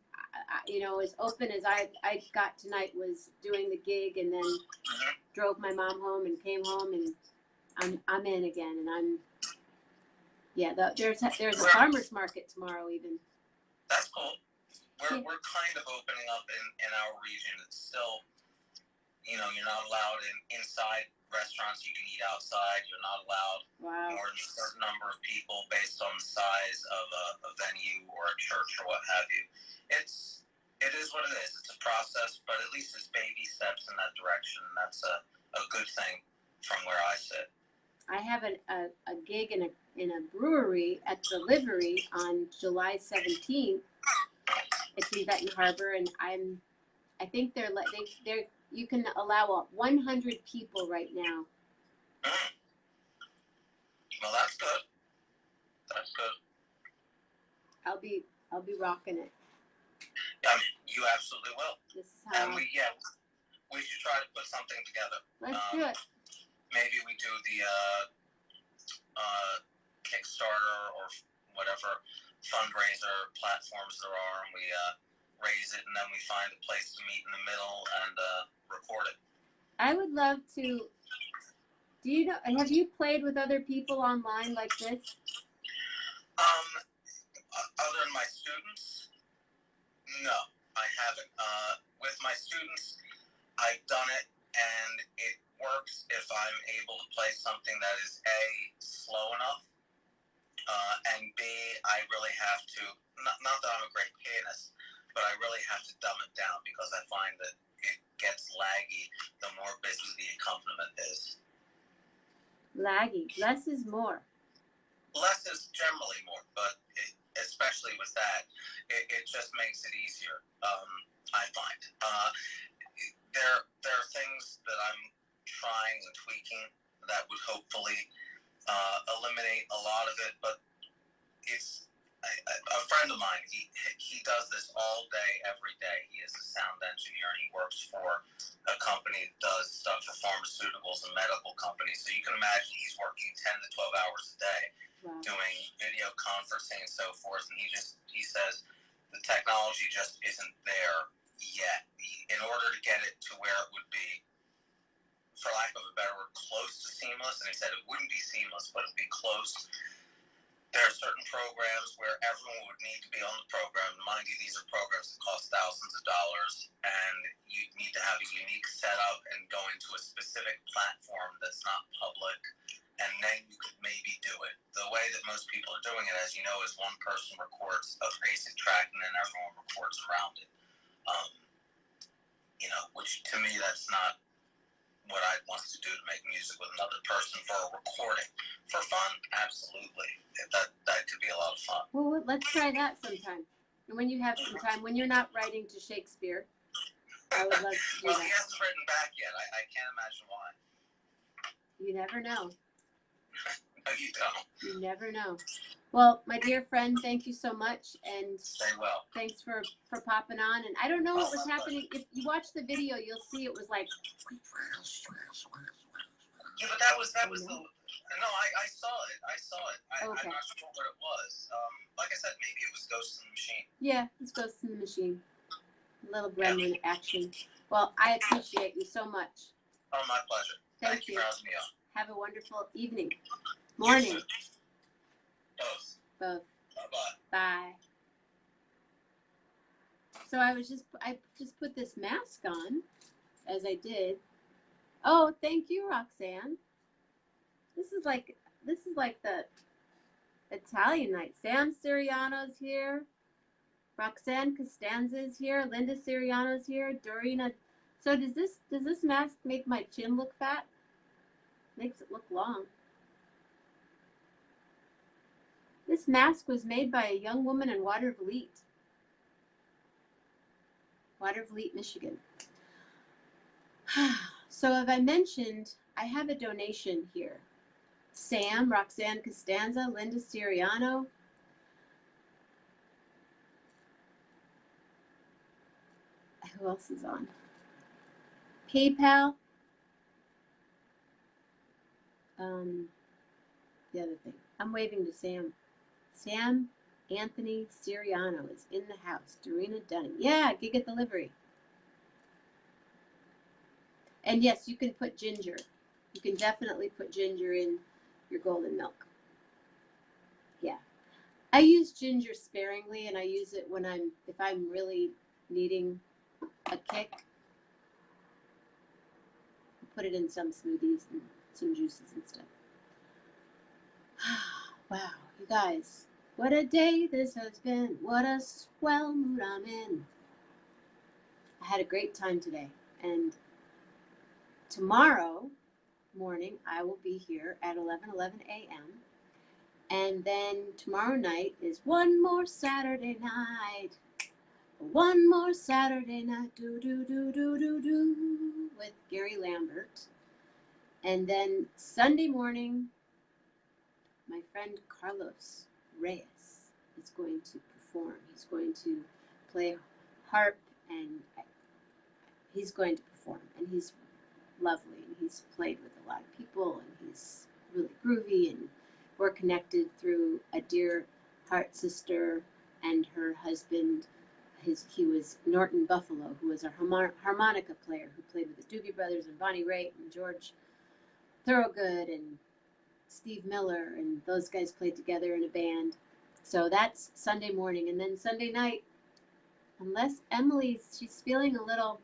as open as I got tonight was doing the gig, and then drove my mom home and came home, and I'm in again, and there's a farmer's market tomorrow even. That's cool. We're kind of opening up in our region. It's still, you're not allowed inside restaurants. You can eat outside. You're not allowed more than a certain number of people based on the size of a venue or a church or what have you. It is what it is. It's a process, but at least it's baby steps in that direction. And that's a good thing from where I sit. I have a gig in a brewery at the Livery on July 17th. It's in Benton Harbor, and I think they're you can allow 100 people right now. Well, that's good. That's good. I'll be rocking it. You absolutely will. And we should try to put something together. Let's do it. Maybe we do the Kickstarter or whatever fundraiser platforms there are, and we raise it, and then we find a place to meet in the middle and record it. I would love to. Have you played with other people online like this? Other than my students, no, I haven't. With my students, I've done it, and it works if I'm able to play something that is A, slow enough, and B, I really have to, not that I'm a great pianist, but I really have to dumb it down because I find that it gets laggy the more busy the accompaniment is. Laggy. Less is more. Less is generally more, but especially with that, it just makes it easier, I find. There are things that I'm trying and tweaking that would hopefully eliminate a lot of it, but a friend of mine, he does this all day, every day. He is a sound engineer, and he works for a company that does stuff for pharmaceuticals and medical companies. So you can imagine he's working 10 to 12 hours a day, wow, doing video conferencing and so forth. And he says the technology just isn't there yet. In order to get it to where it would be, for lack of a better word, close to seamless, and he said it wouldn't be seamless, but it would be close. There are certain programs where everyone would need to be on the program. Mind you, these are programs that cost thousands of dollars, and you need to have a unique setup and go into a specific platform that's not public, and then you could maybe do it. The way that most people are doing it, as you know, is one person records a basic track, and then everyone records around it. Which to me, that's not what I want to do to make music with another person for a recording. For fun, absolutely. That could be a lot of fun. Well, let's try that sometime. And when you have some time, when you're not writing to Shakespeare, I would love to do well, that. He hasn't written back yet. I can't imagine why. You never know. No, you don't. You never know. Well, my dear friend, thank you so much, and stay well. Thanks for popping on. And I don't know what was happening. If you watch the video, you'll see it was like. Yeah, but that was the. No, I saw it. Okay. I'm not sure what it was. Like I said, maybe it was Ghost in the Machine. Yeah, it's Ghost in the Machine. A little gremlin action. Well, I appreciate you so much. Oh, my pleasure. Thank you for having me on. Have a wonderful evening. Morning. Both. Both. Bye-bye. Bye. So I just put this mask on, as I did. Oh, thank you, Roxanne. This is like the Italian night. Sam Siriano's here. Roxanne Costanza's here. Linda Siriano's here. Dorina. So does this mask make my chin look fat? Makes it look long. This mask was made by a young woman in Watervliet, Michigan. So as I mentioned, I have a donation here. Sam, Roxanne Costanza, Linda Siriano. Who else is on? PayPal. The other thing. I'm waving to Sam. Sam Anthony Siriano is in the house. Dorina Dunning. Yeah, Giga Delivery. And yes, you can put ginger. You can definitely put ginger in your golden milk. Yeah. I use ginger sparingly, and I use it if I'm really needing a kick. I put it in some smoothies and some juices and stuff. Wow, you guys, what a day this has been. What a swell mood I'm in. I had a great time today, and tomorrow morning I will be here at 11:11 a.m. And then tomorrow night is one more Saturday night. One more Saturday night, do, with Gary Lambert. And then Sunday morning, my friend Carlos Reyes is going to perform. He's going to play harp, and he's going to perform. And he's lovely, and he's played with a lot of people, and he's really groovy, and we're connected through a dear heart sister and her husband. He was Norton Buffalo, who was a harmonica player who played with the Doobie Brothers and Bonnie Raitt and George Thorogood and Steve Miller, and those guys played together in a band. So that's Sunday morning. And then Sunday night, unless she's feeling a little,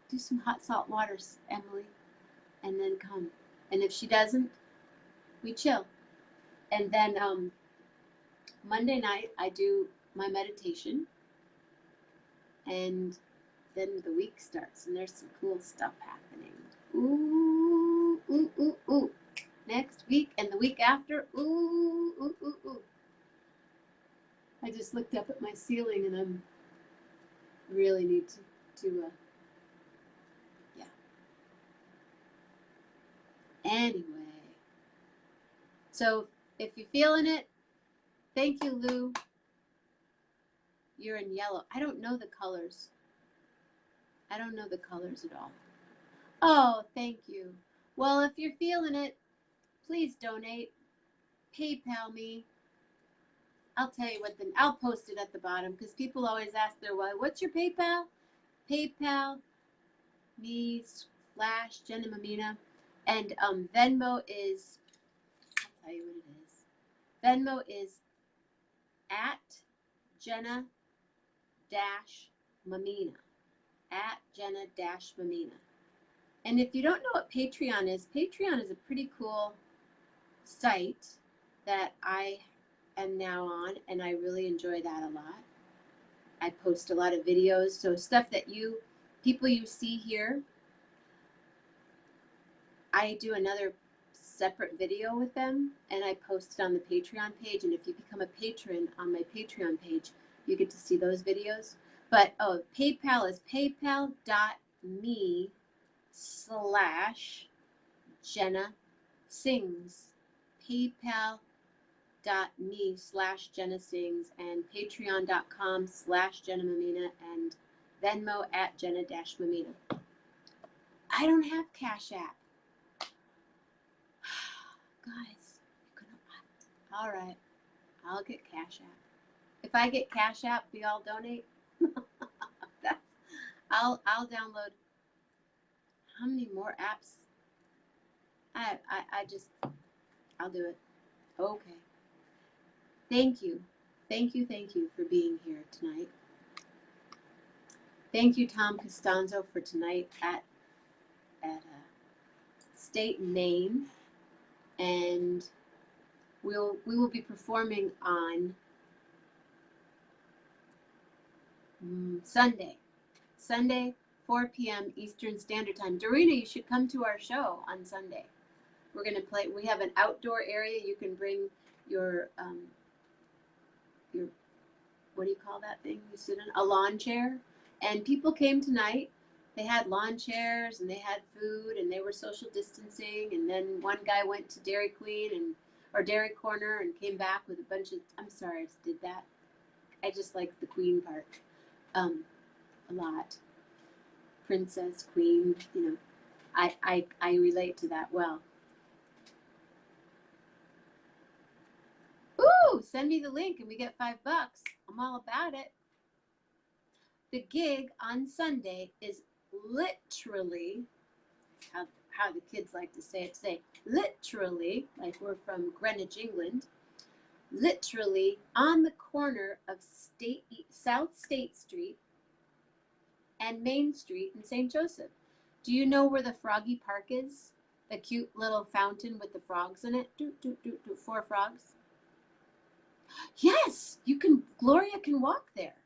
do some hot salt waters, Emily, and then come. And if she doesn't, we chill. And then Monday night, I do my meditation, and then the week starts, and there's some cool stuff happening. Ooh, ooh, ooh, ooh. Next week and the week after, ooh, ooh, ooh, ooh. I just looked up at my ceiling, and I'm really need to yeah. Anyway, so if you're feeling it, Thank you, Lou. You're in yellow. I don't know the colors. I don't know the colors at all. Oh, thank you. Well, if you're feeling it, please donate. PayPal me. I'll tell you what, I'll post it at the bottom because people always ask their wife, what's your PayPal? PayPal me / Jenna Mammina. And Venmo is, I'll tell you what it is. Venmo is at Jenna Mammina. At Jenna Mammina. And if you don't know what Patreon is a pretty cool site that I am now on, and I really enjoy that a lot. I post a lot of videos, so stuff that people you see here, I do another separate video with them, and I post it on the Patreon page, and if you become a patron on my Patreon page, you get to see those videos. But, PayPal is paypal.me / Jenna Sings. PayPal.me / Jenna Sings, and patreon.com / Jenna Mammina, and Venmo at Jenna Mammina. I don't have Cash App. Guys, all right, I'll get Cash App. If I get Cash App, we all donate. I'll download. How many more apps? I'll do it. Okay. Thank you for being here tonight. Thank you, Tom Costanzo, for tonight at State and Maine, and we will be performing on Sunday, 4 p.m. Eastern Standard Time. Dorina, you should come to our show on Sunday. We're going to play. We have an outdoor area. You can bring your what do you call that thing you sit in? A lawn chair. And people came tonight. They had lawn chairs and they had food and they were social distancing. And then one guy went to Dairy Queen or Dairy Corner and came back with a bunch of. I'm sorry, I just did that. I just like the Queen part a lot. Princess, Queen, I relate to that well. Ooh, send me the link and we get $5. I'm all about it. The gig on Sunday is literally, how the kids like to say literally, like we're from Greenwich, England, literally on the corner of South State Street and Main Street in St. Joseph. Do you know where the Froggy Park is? The cute little fountain with the frogs in it? 4 frogs. Yes, Gloria can walk there.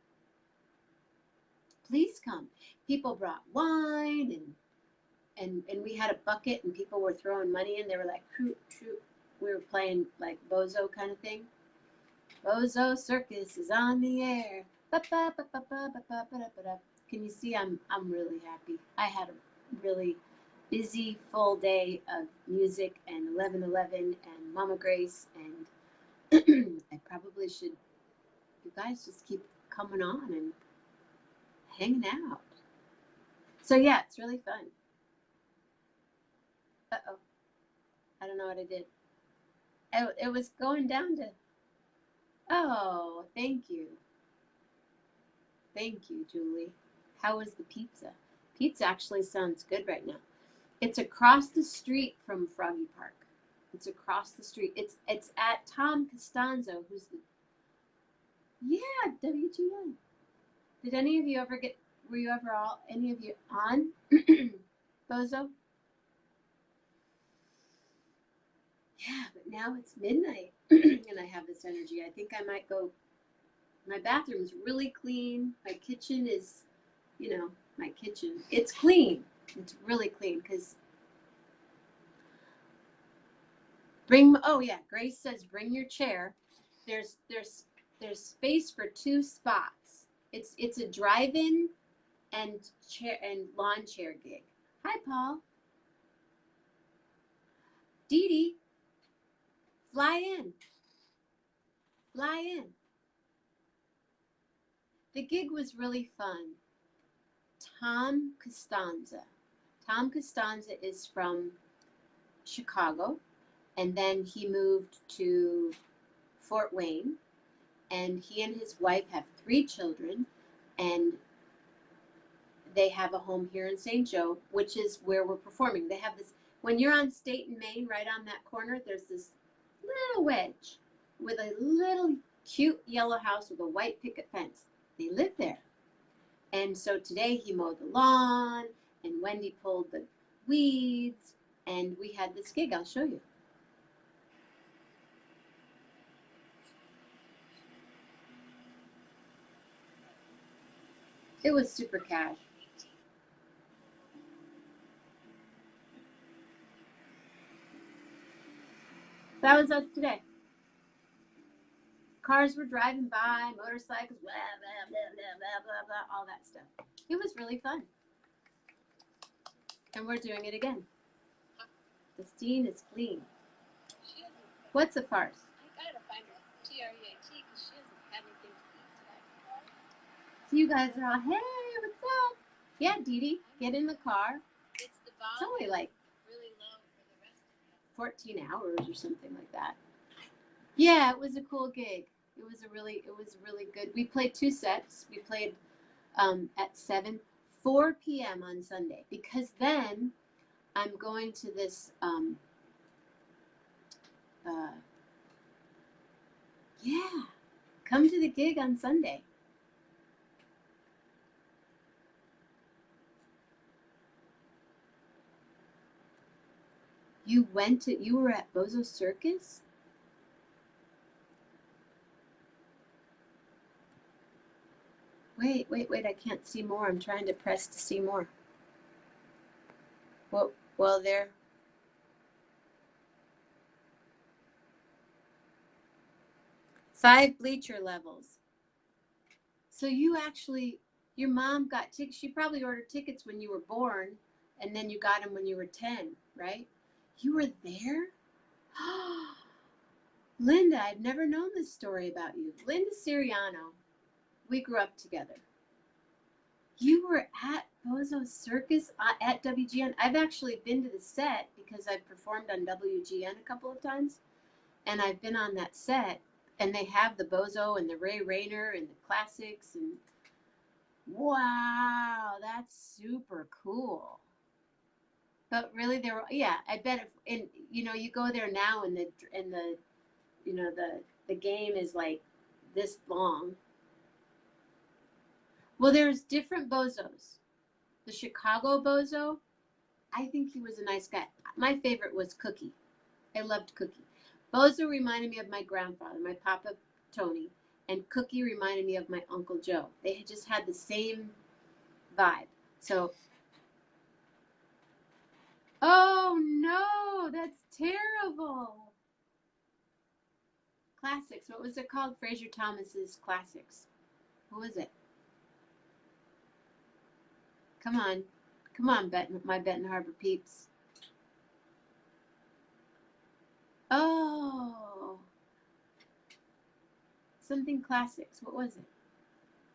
Please come. People brought wine and we had a bucket and people were throwing money in. They were like, we were playing like Bozo kind of thing. Bozo Circus is on the air. Can you see I'm really happy. I had a really busy full day of music and 11:11 and Mama Grace, and I probably should, you guys just keep coming on and hanging out. So yeah, it's really fun. Uh-oh. I don't know what I did. It was going down to, oh, thank you. Thank you, Julie. How was the pizza? Pizza actually sounds good right now. It's across the street from Froggy Park. It's across the street. It's at Tom Costanzo, who's the, yeah, WGN. Did any of you ever were you ever any of you on Bozo? Yeah, but now it's midnight and I have this energy. I think I might go. My bathroom's really clean. My kitchen is, my kitchen. It's clean. It's really clean because Grace says bring your chair. There's space for 2 spots. It's a drive-in and chair and lawn chair gig. Hi, Paul. Didi, fly in. Fly in. The gig was really fun. Tom Costanza. Tom Costanza is from Chicago, and then he moved to Fort Wayne, and he and his wife have 3 children, and they have a home here in St. Joe, which is where we're performing. They have this, when you're on State and Main, right on that corner, there's this little wedge with a little cute yellow house with a white picket fence. They live there. And so today he mowed the lawn, and Wendy pulled the weeds, and we had this gig. I'll show you. It was super cash. That was us today. Cars were driving by, motorcycles, blah, blah, blah, blah, blah, blah, blah, all that stuff. It was really fun. And we're doing it again. The steam is clean. What's a farce? I gotta find her TREAT because she doesn't have anything to eat today. So you guys are all, hey, what's up? Yeah, Didi, get in the car. It's the It's only like really low for the rest of 14 hours or something like that. Yeah, it was a cool gig. It was really good. We played 2 sets. We played at 4 p.m. on Sunday, because then I'm going to this yeah, come to the gig on Sunday. You were at Bozo Circus? Wait, I can't see more. I'm trying to press to see more. Well, there. Five bleacher levels. So you actually, your mom got tickets. She probably ordered tickets when you were born, and then you got them when you were 10, right? You were there? Linda, I've never known this story about you. Linda Siriano, we grew up together. You were at Bozo Circus at WGN. I've actually been to the set because I've performed on WGN a couple of times, and I've been on that set, and they have the Bozo and the Ray Rayner and the classics, and wow, that's super cool. But really, there were, yeah, I bet if, and you go there now, and the the game is like this long. Well, there's different Bozos. The Chicago Bozo, I think he was a nice guy. My favorite was Cookie. I loved Cookie. Bozo reminded me of my grandfather, my Papa Tony, and Cookie reminded me of my Uncle Joe. They had just had the same vibe. So, oh no, that's terrible. Classics. What was it called? Fraser Thomas's Classics. What was it? Come on, my Benton Harbor peeps. Oh, something classics. What was it?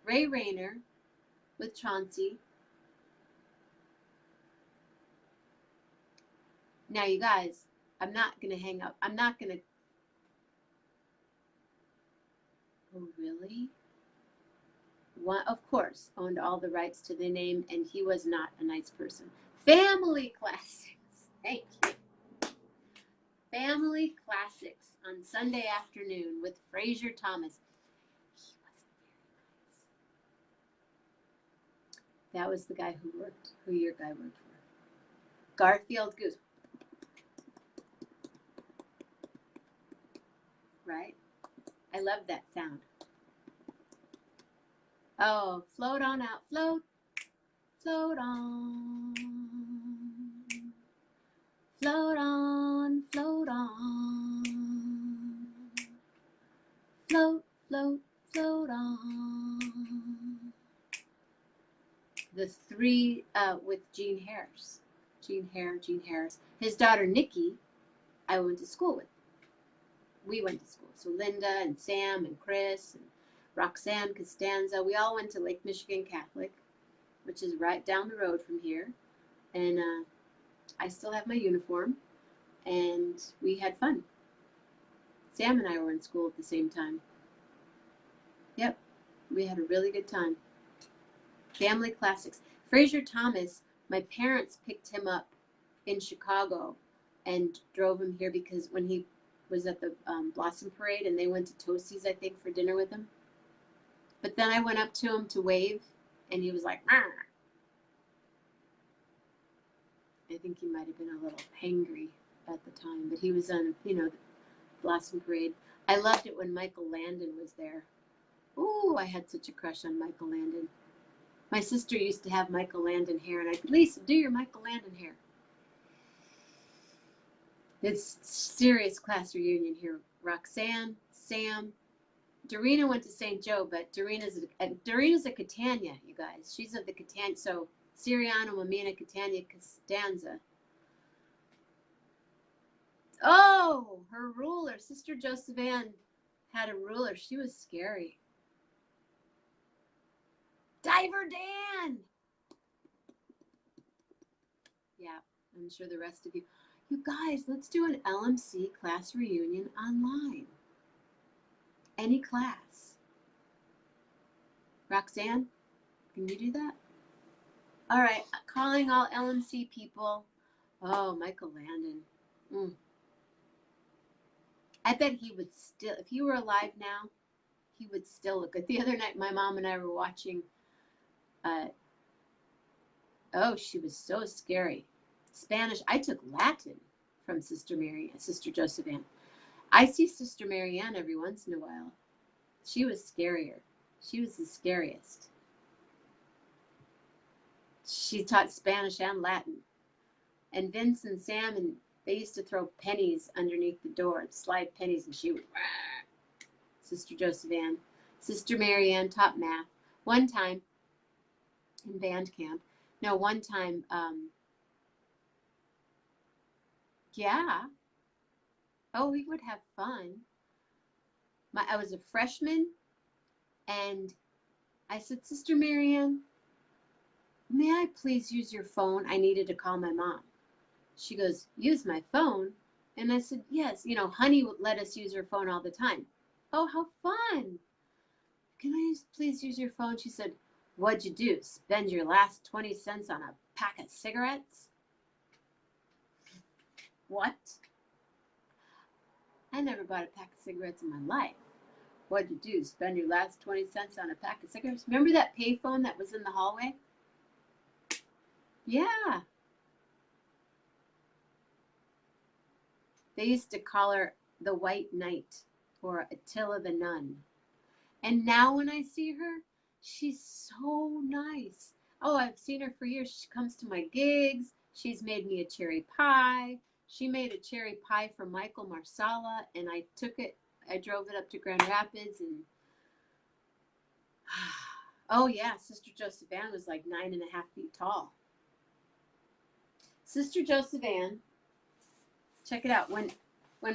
Ray Rayner with Chauncey. Now, you guys, I'm not gonna hang up. I'm not gonna. Oh, really? One, of course, owned all the rights to the name, and he was not a nice person. Family Classics. Thank you. Family Classics on Sunday afternoon with Fraser Thomas. He wasn't very nice. That was the guy who your guy worked for. Garfield Goose. Right? I love that sound. Oh, float on out, float on. Float on, float on. Float on. The 3 with Gene Harris. Gene Harris. His daughter Nikki, I went to school with. we went to school. So Linda and Sam and Chris and Roxanne Costanza, we all went to Lake Michigan Catholic, which is right down the road from here. And I still have my uniform, and we had fun. Sam and I were in school at the same time. Yep, we had a really good time. Family classics. Fraser Thomas, my parents picked him up in Chicago and drove him here because when he was at the Blossom Parade, and they went to Toastie's, I think, for dinner with him. But then I went up to him to wave, and he was like, "Arr." I think he might have been a little hangry at the time, but he was on, the Blossom Parade. I loved it when Michael Landon was there. Ooh, I had such a crush on Michael Landon. My sister used to have Michael Landon hair, and I'd, Lisa, do your Michael Landon hair. It's serious class reunion here. Roxanne, Sam, Dorina went to St. Joe, but Dorina's a Catania, you guys. She's of the Catania, so Siriano, Mammina, Catania, Costanza. Oh, her ruler. Sister Josephine had a ruler. She was scary. Diver Dan! Yeah, I'm sure the rest of you. You guys, let's do an LMC class reunion online. Any class. Roxanne, can you do that? All right, calling all LMC people. Oh, Michael Landon. I bet he would still, if he were alive now, he would still look good. The other night, my mom and I were watching, she was so scary. Spanish. I took Latin from Sister Josephine. I see Sister Marianne every once in a while. She was scarier. She was the scariest. She taught Spanish and Latin. And Vince and Sam, and they used to throw pennies underneath the door and slide pennies, and she would, Sister Josephine. Sister Marianne taught math. One time in band camp. No, one time, yeah. Oh, we would have fun. I was a freshman, and I said, Sister Marianne, may I please use your phone? I needed to call my mom. She goes, use my phone? And I said, yes. Honey would let us use her phone all the time. Oh, how fun. Can I please use your phone? She said, what'd you do? Spend your last 20 cents on a pack of cigarettes? What? I never bought a pack of cigarettes in my life. What'd you do? Spend your last 20 cents on a pack of cigarettes? Remember that payphone that was in the hallway? Yeah. They used to call her the White Knight or Attila the Nun. And now when I see her, she's so nice. Oh, I've seen her for years. She comes to my gigs. She's made me a cherry pie. She made a cherry pie for Michael Marsala, and I drove it up to Grand Rapids, and oh yeah, Sister Josephine was like 9.5 feet tall. Sister Josephine, check it out. When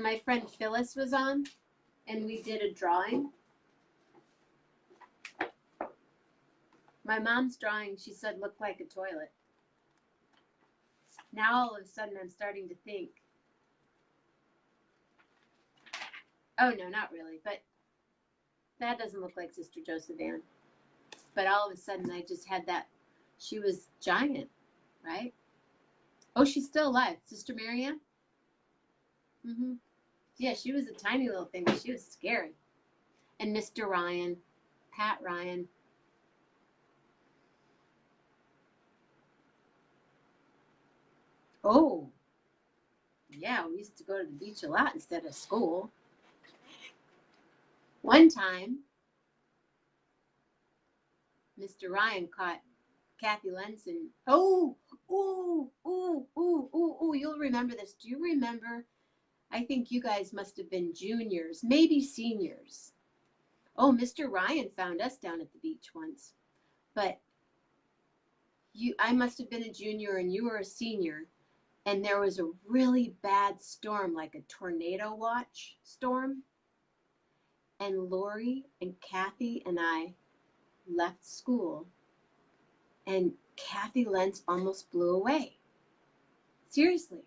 my friend Phyllis was on, and we did a drawing, my mom's drawing, she said, looked like a toilet. Now all of a sudden I'm starting to think, oh no, not really, but that doesn't look like Sister Josephine. But all of a sudden I just had that, she was giant, right? Oh, she's still alive. Sister Marianne? Mm-hmm. Yeah, she was a tiny little thing, but she was scary. And Mr. Ryan, Pat Ryan. Oh, yeah, we used to go to the beach a lot instead of school. One time, Mr. Ryan caught Kathy Lenson. Oh, you'll remember this. Do you remember? I think you guys must have been juniors, maybe seniors. Oh, Mr. Ryan found us down at the beach once. But I must have been a junior and you were a senior. And there was a really bad storm, like a tornado watch storm. And Lori and Kathy and I left school, and Kathy Lentz almost blew away. Seriously.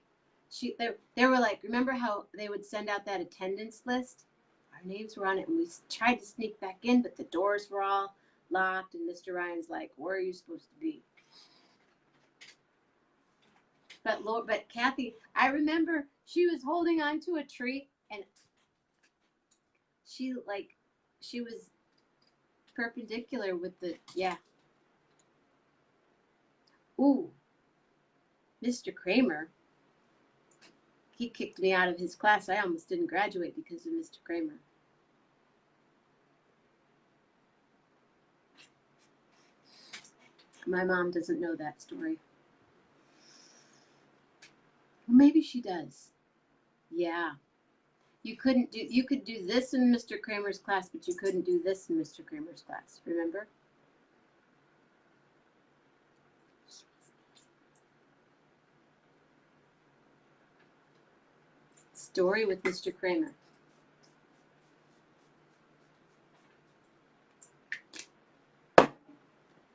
They were like, remember how they would send out that attendance list? Our names were on it, and we tried to sneak back in, but the doors were all locked, and Mr. Ryan's like, where are you supposed to be? But Kathy, I remember she was holding on to a tree, and she was perpendicular with the, yeah. Ooh, Mr. Kramer, he kicked me out of his class. I almost didn't graduate because of Mr. Kramer. My mom doesn't know that story. Well, maybe she does. Yeah. You could do this in Mr. Kramer's class, but you couldn't do this in Mr. Kramer's class. Remember? Story with Mr. Kramer.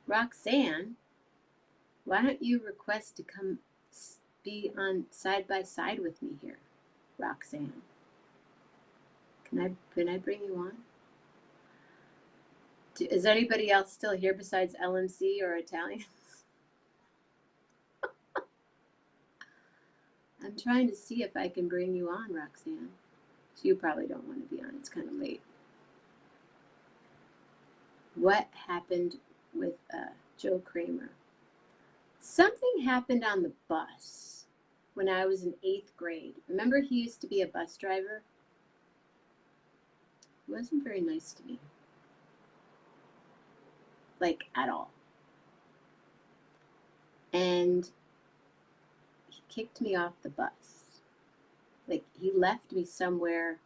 Roxanne, why don't you request to come be on side by side with me here, Roxanne? Can I bring you on? Is anybody else still here besides LMC or Italian? I'm trying to see if I can bring you on, Roxanne. So you probably don't want to be on. It's kind of late. What happened with Joe Kramer? Something happened on the bus when I was in 8th grade. Remember, he used to be a bus driver? He wasn't very nice to me. Like, at all. And he kicked me off the bus. Like, he left me somewhere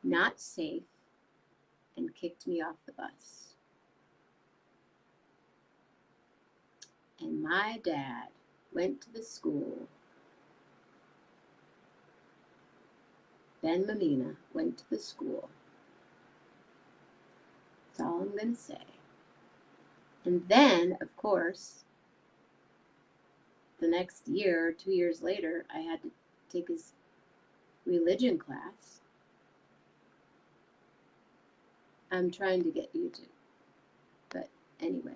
not safe and kicked me off the bus. And my dad went to the school. Ben Mammina went to the school. That's all I'm going to say. And then, of course, the next year, 2 years later, I had to take his religion class. I'm trying to get you to, but anyway.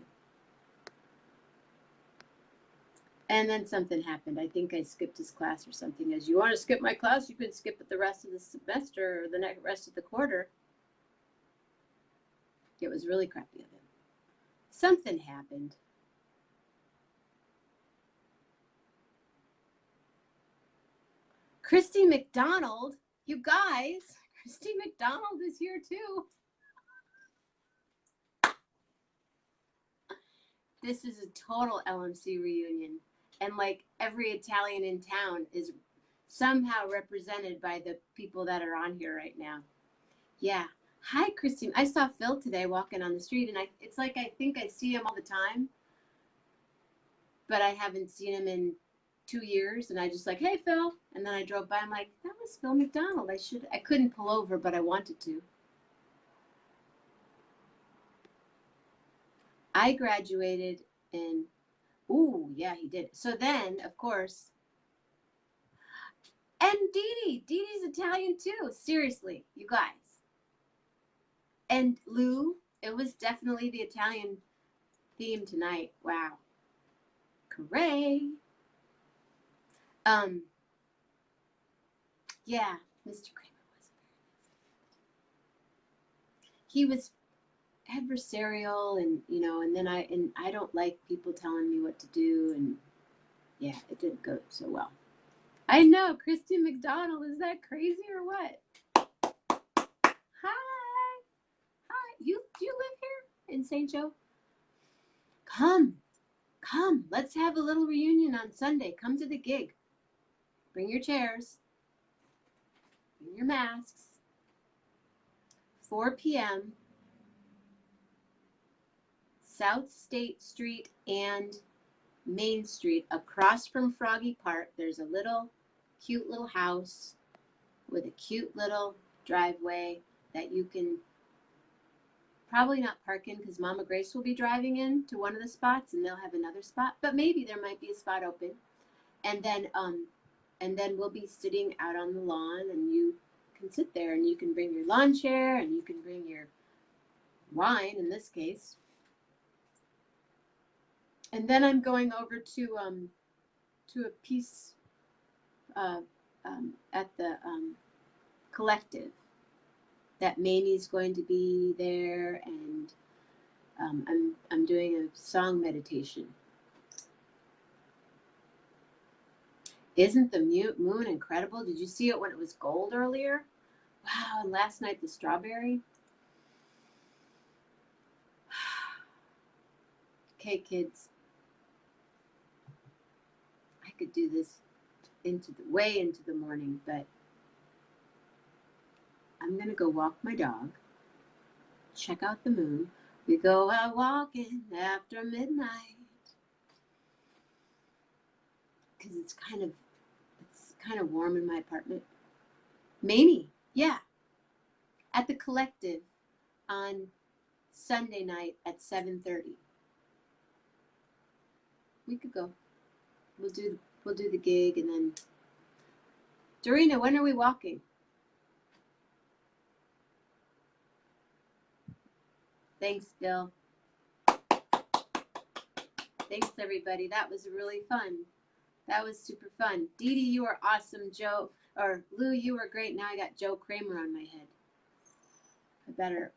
And then something happened. I think I skipped his class or something. As, you want to skip my class, you can skip it the rest of the semester or the rest of the quarter. It was really crappy of him. Something happened. Christy McDonald, you guys, Christy McDonald is here too. This is a total LMC reunion. And like every Italian in town is somehow represented by the people that are on here right now. Yeah. Hi, Christine. I saw Phil today walking on the street, and it's like I think I see him all the time, but I haven't seen him in 2 years, and I just like, hey, Phil. And then I drove by. I'm like, that was Phil McDonald. I couldn't pull over, but I wanted to. I graduated in, ooh, yeah, he did. So then, of course, and Didi's Italian too. Seriously, you guys. And Lou, it was definitely the Italian theme tonight. Wow. Hooray. Yeah, Mr. Kramer was very nice. He was adversarial, and and then I don't like people telling me what to do, and yeah, it didn't go so well. I know, Christy McDonald, is that crazy or what? Hi. Do you live here in St. Joe? Come, let's have a little reunion on Sunday. Come to the gig. Bring your chairs. Bring your masks. 4 p.m. South State Street and Main Street, across from Froggy Park. There's a little cute little house with a cute little driveway that you can probably not park in because Mama Grace will be driving in to one of the spots and they'll have another spot, but maybe there might be a spot open. And then we'll be sitting out on the lawn and you can sit there and you can bring your lawn chair and you can bring your wine in this case. And then I'm going over to a piece at the collective that Mamie's going to be there, and I'm doing a song meditation. Isn't the moon incredible? Did you see it when it was gold earlier? Wow, and last night the strawberry. Okay, kids. I could do this way into the morning, but I'm going to go walk my dog, check out the moon. We go out walking after midnight. Because it's kind of warm in my apartment. Mamie, yeah. At the collective on Sunday night at 7:30. We could go. We'll do the gig and then Dorina, when are we walking? Thanks, Bill. Thanks, everybody. That was really fun. That was super fun. Didi, you were awesome. Joe, or Lou, you were great. Now I got Joe Kramer on my head. I better,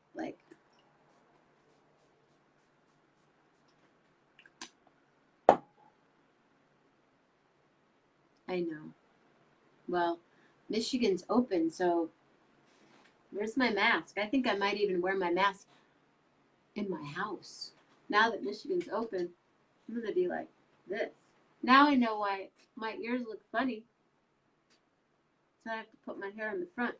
I know. Well, Michigan's open, so where's my mask? I think I might even wear my mask in my house. Now that Michigan's open, I'm going to be like this. Now I know why my ears look funny. So I have to put my hair in the front.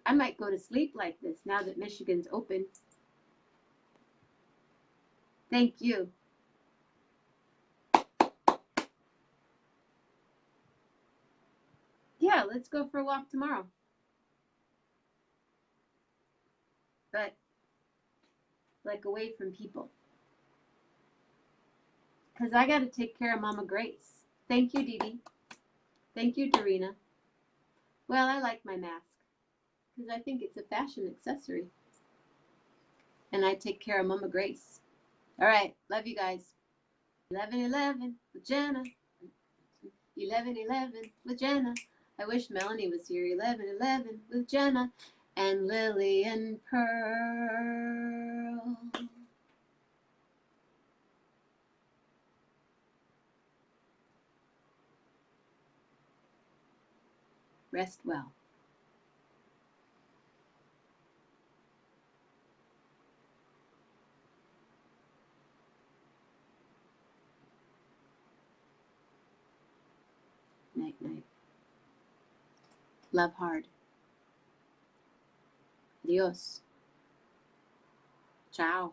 I might go to sleep like this now that Michigan's open. Thank you. Yeah, let's go for a walk tomorrow. But away from people. Because I got to take care of Mama Grace. Thank you, Didi. Thank you, Dorina. Well, I like my mask because I think it's a fashion accessory. And I take care of Mama Grace. All right. Love you guys. 11:11 with Jenna. 11:11 with Jenna. I wish Melanie was here. 11:11 with Jenna and Lily and Pearl. Rest well. Night, night. Love hard. Adios. Ciao.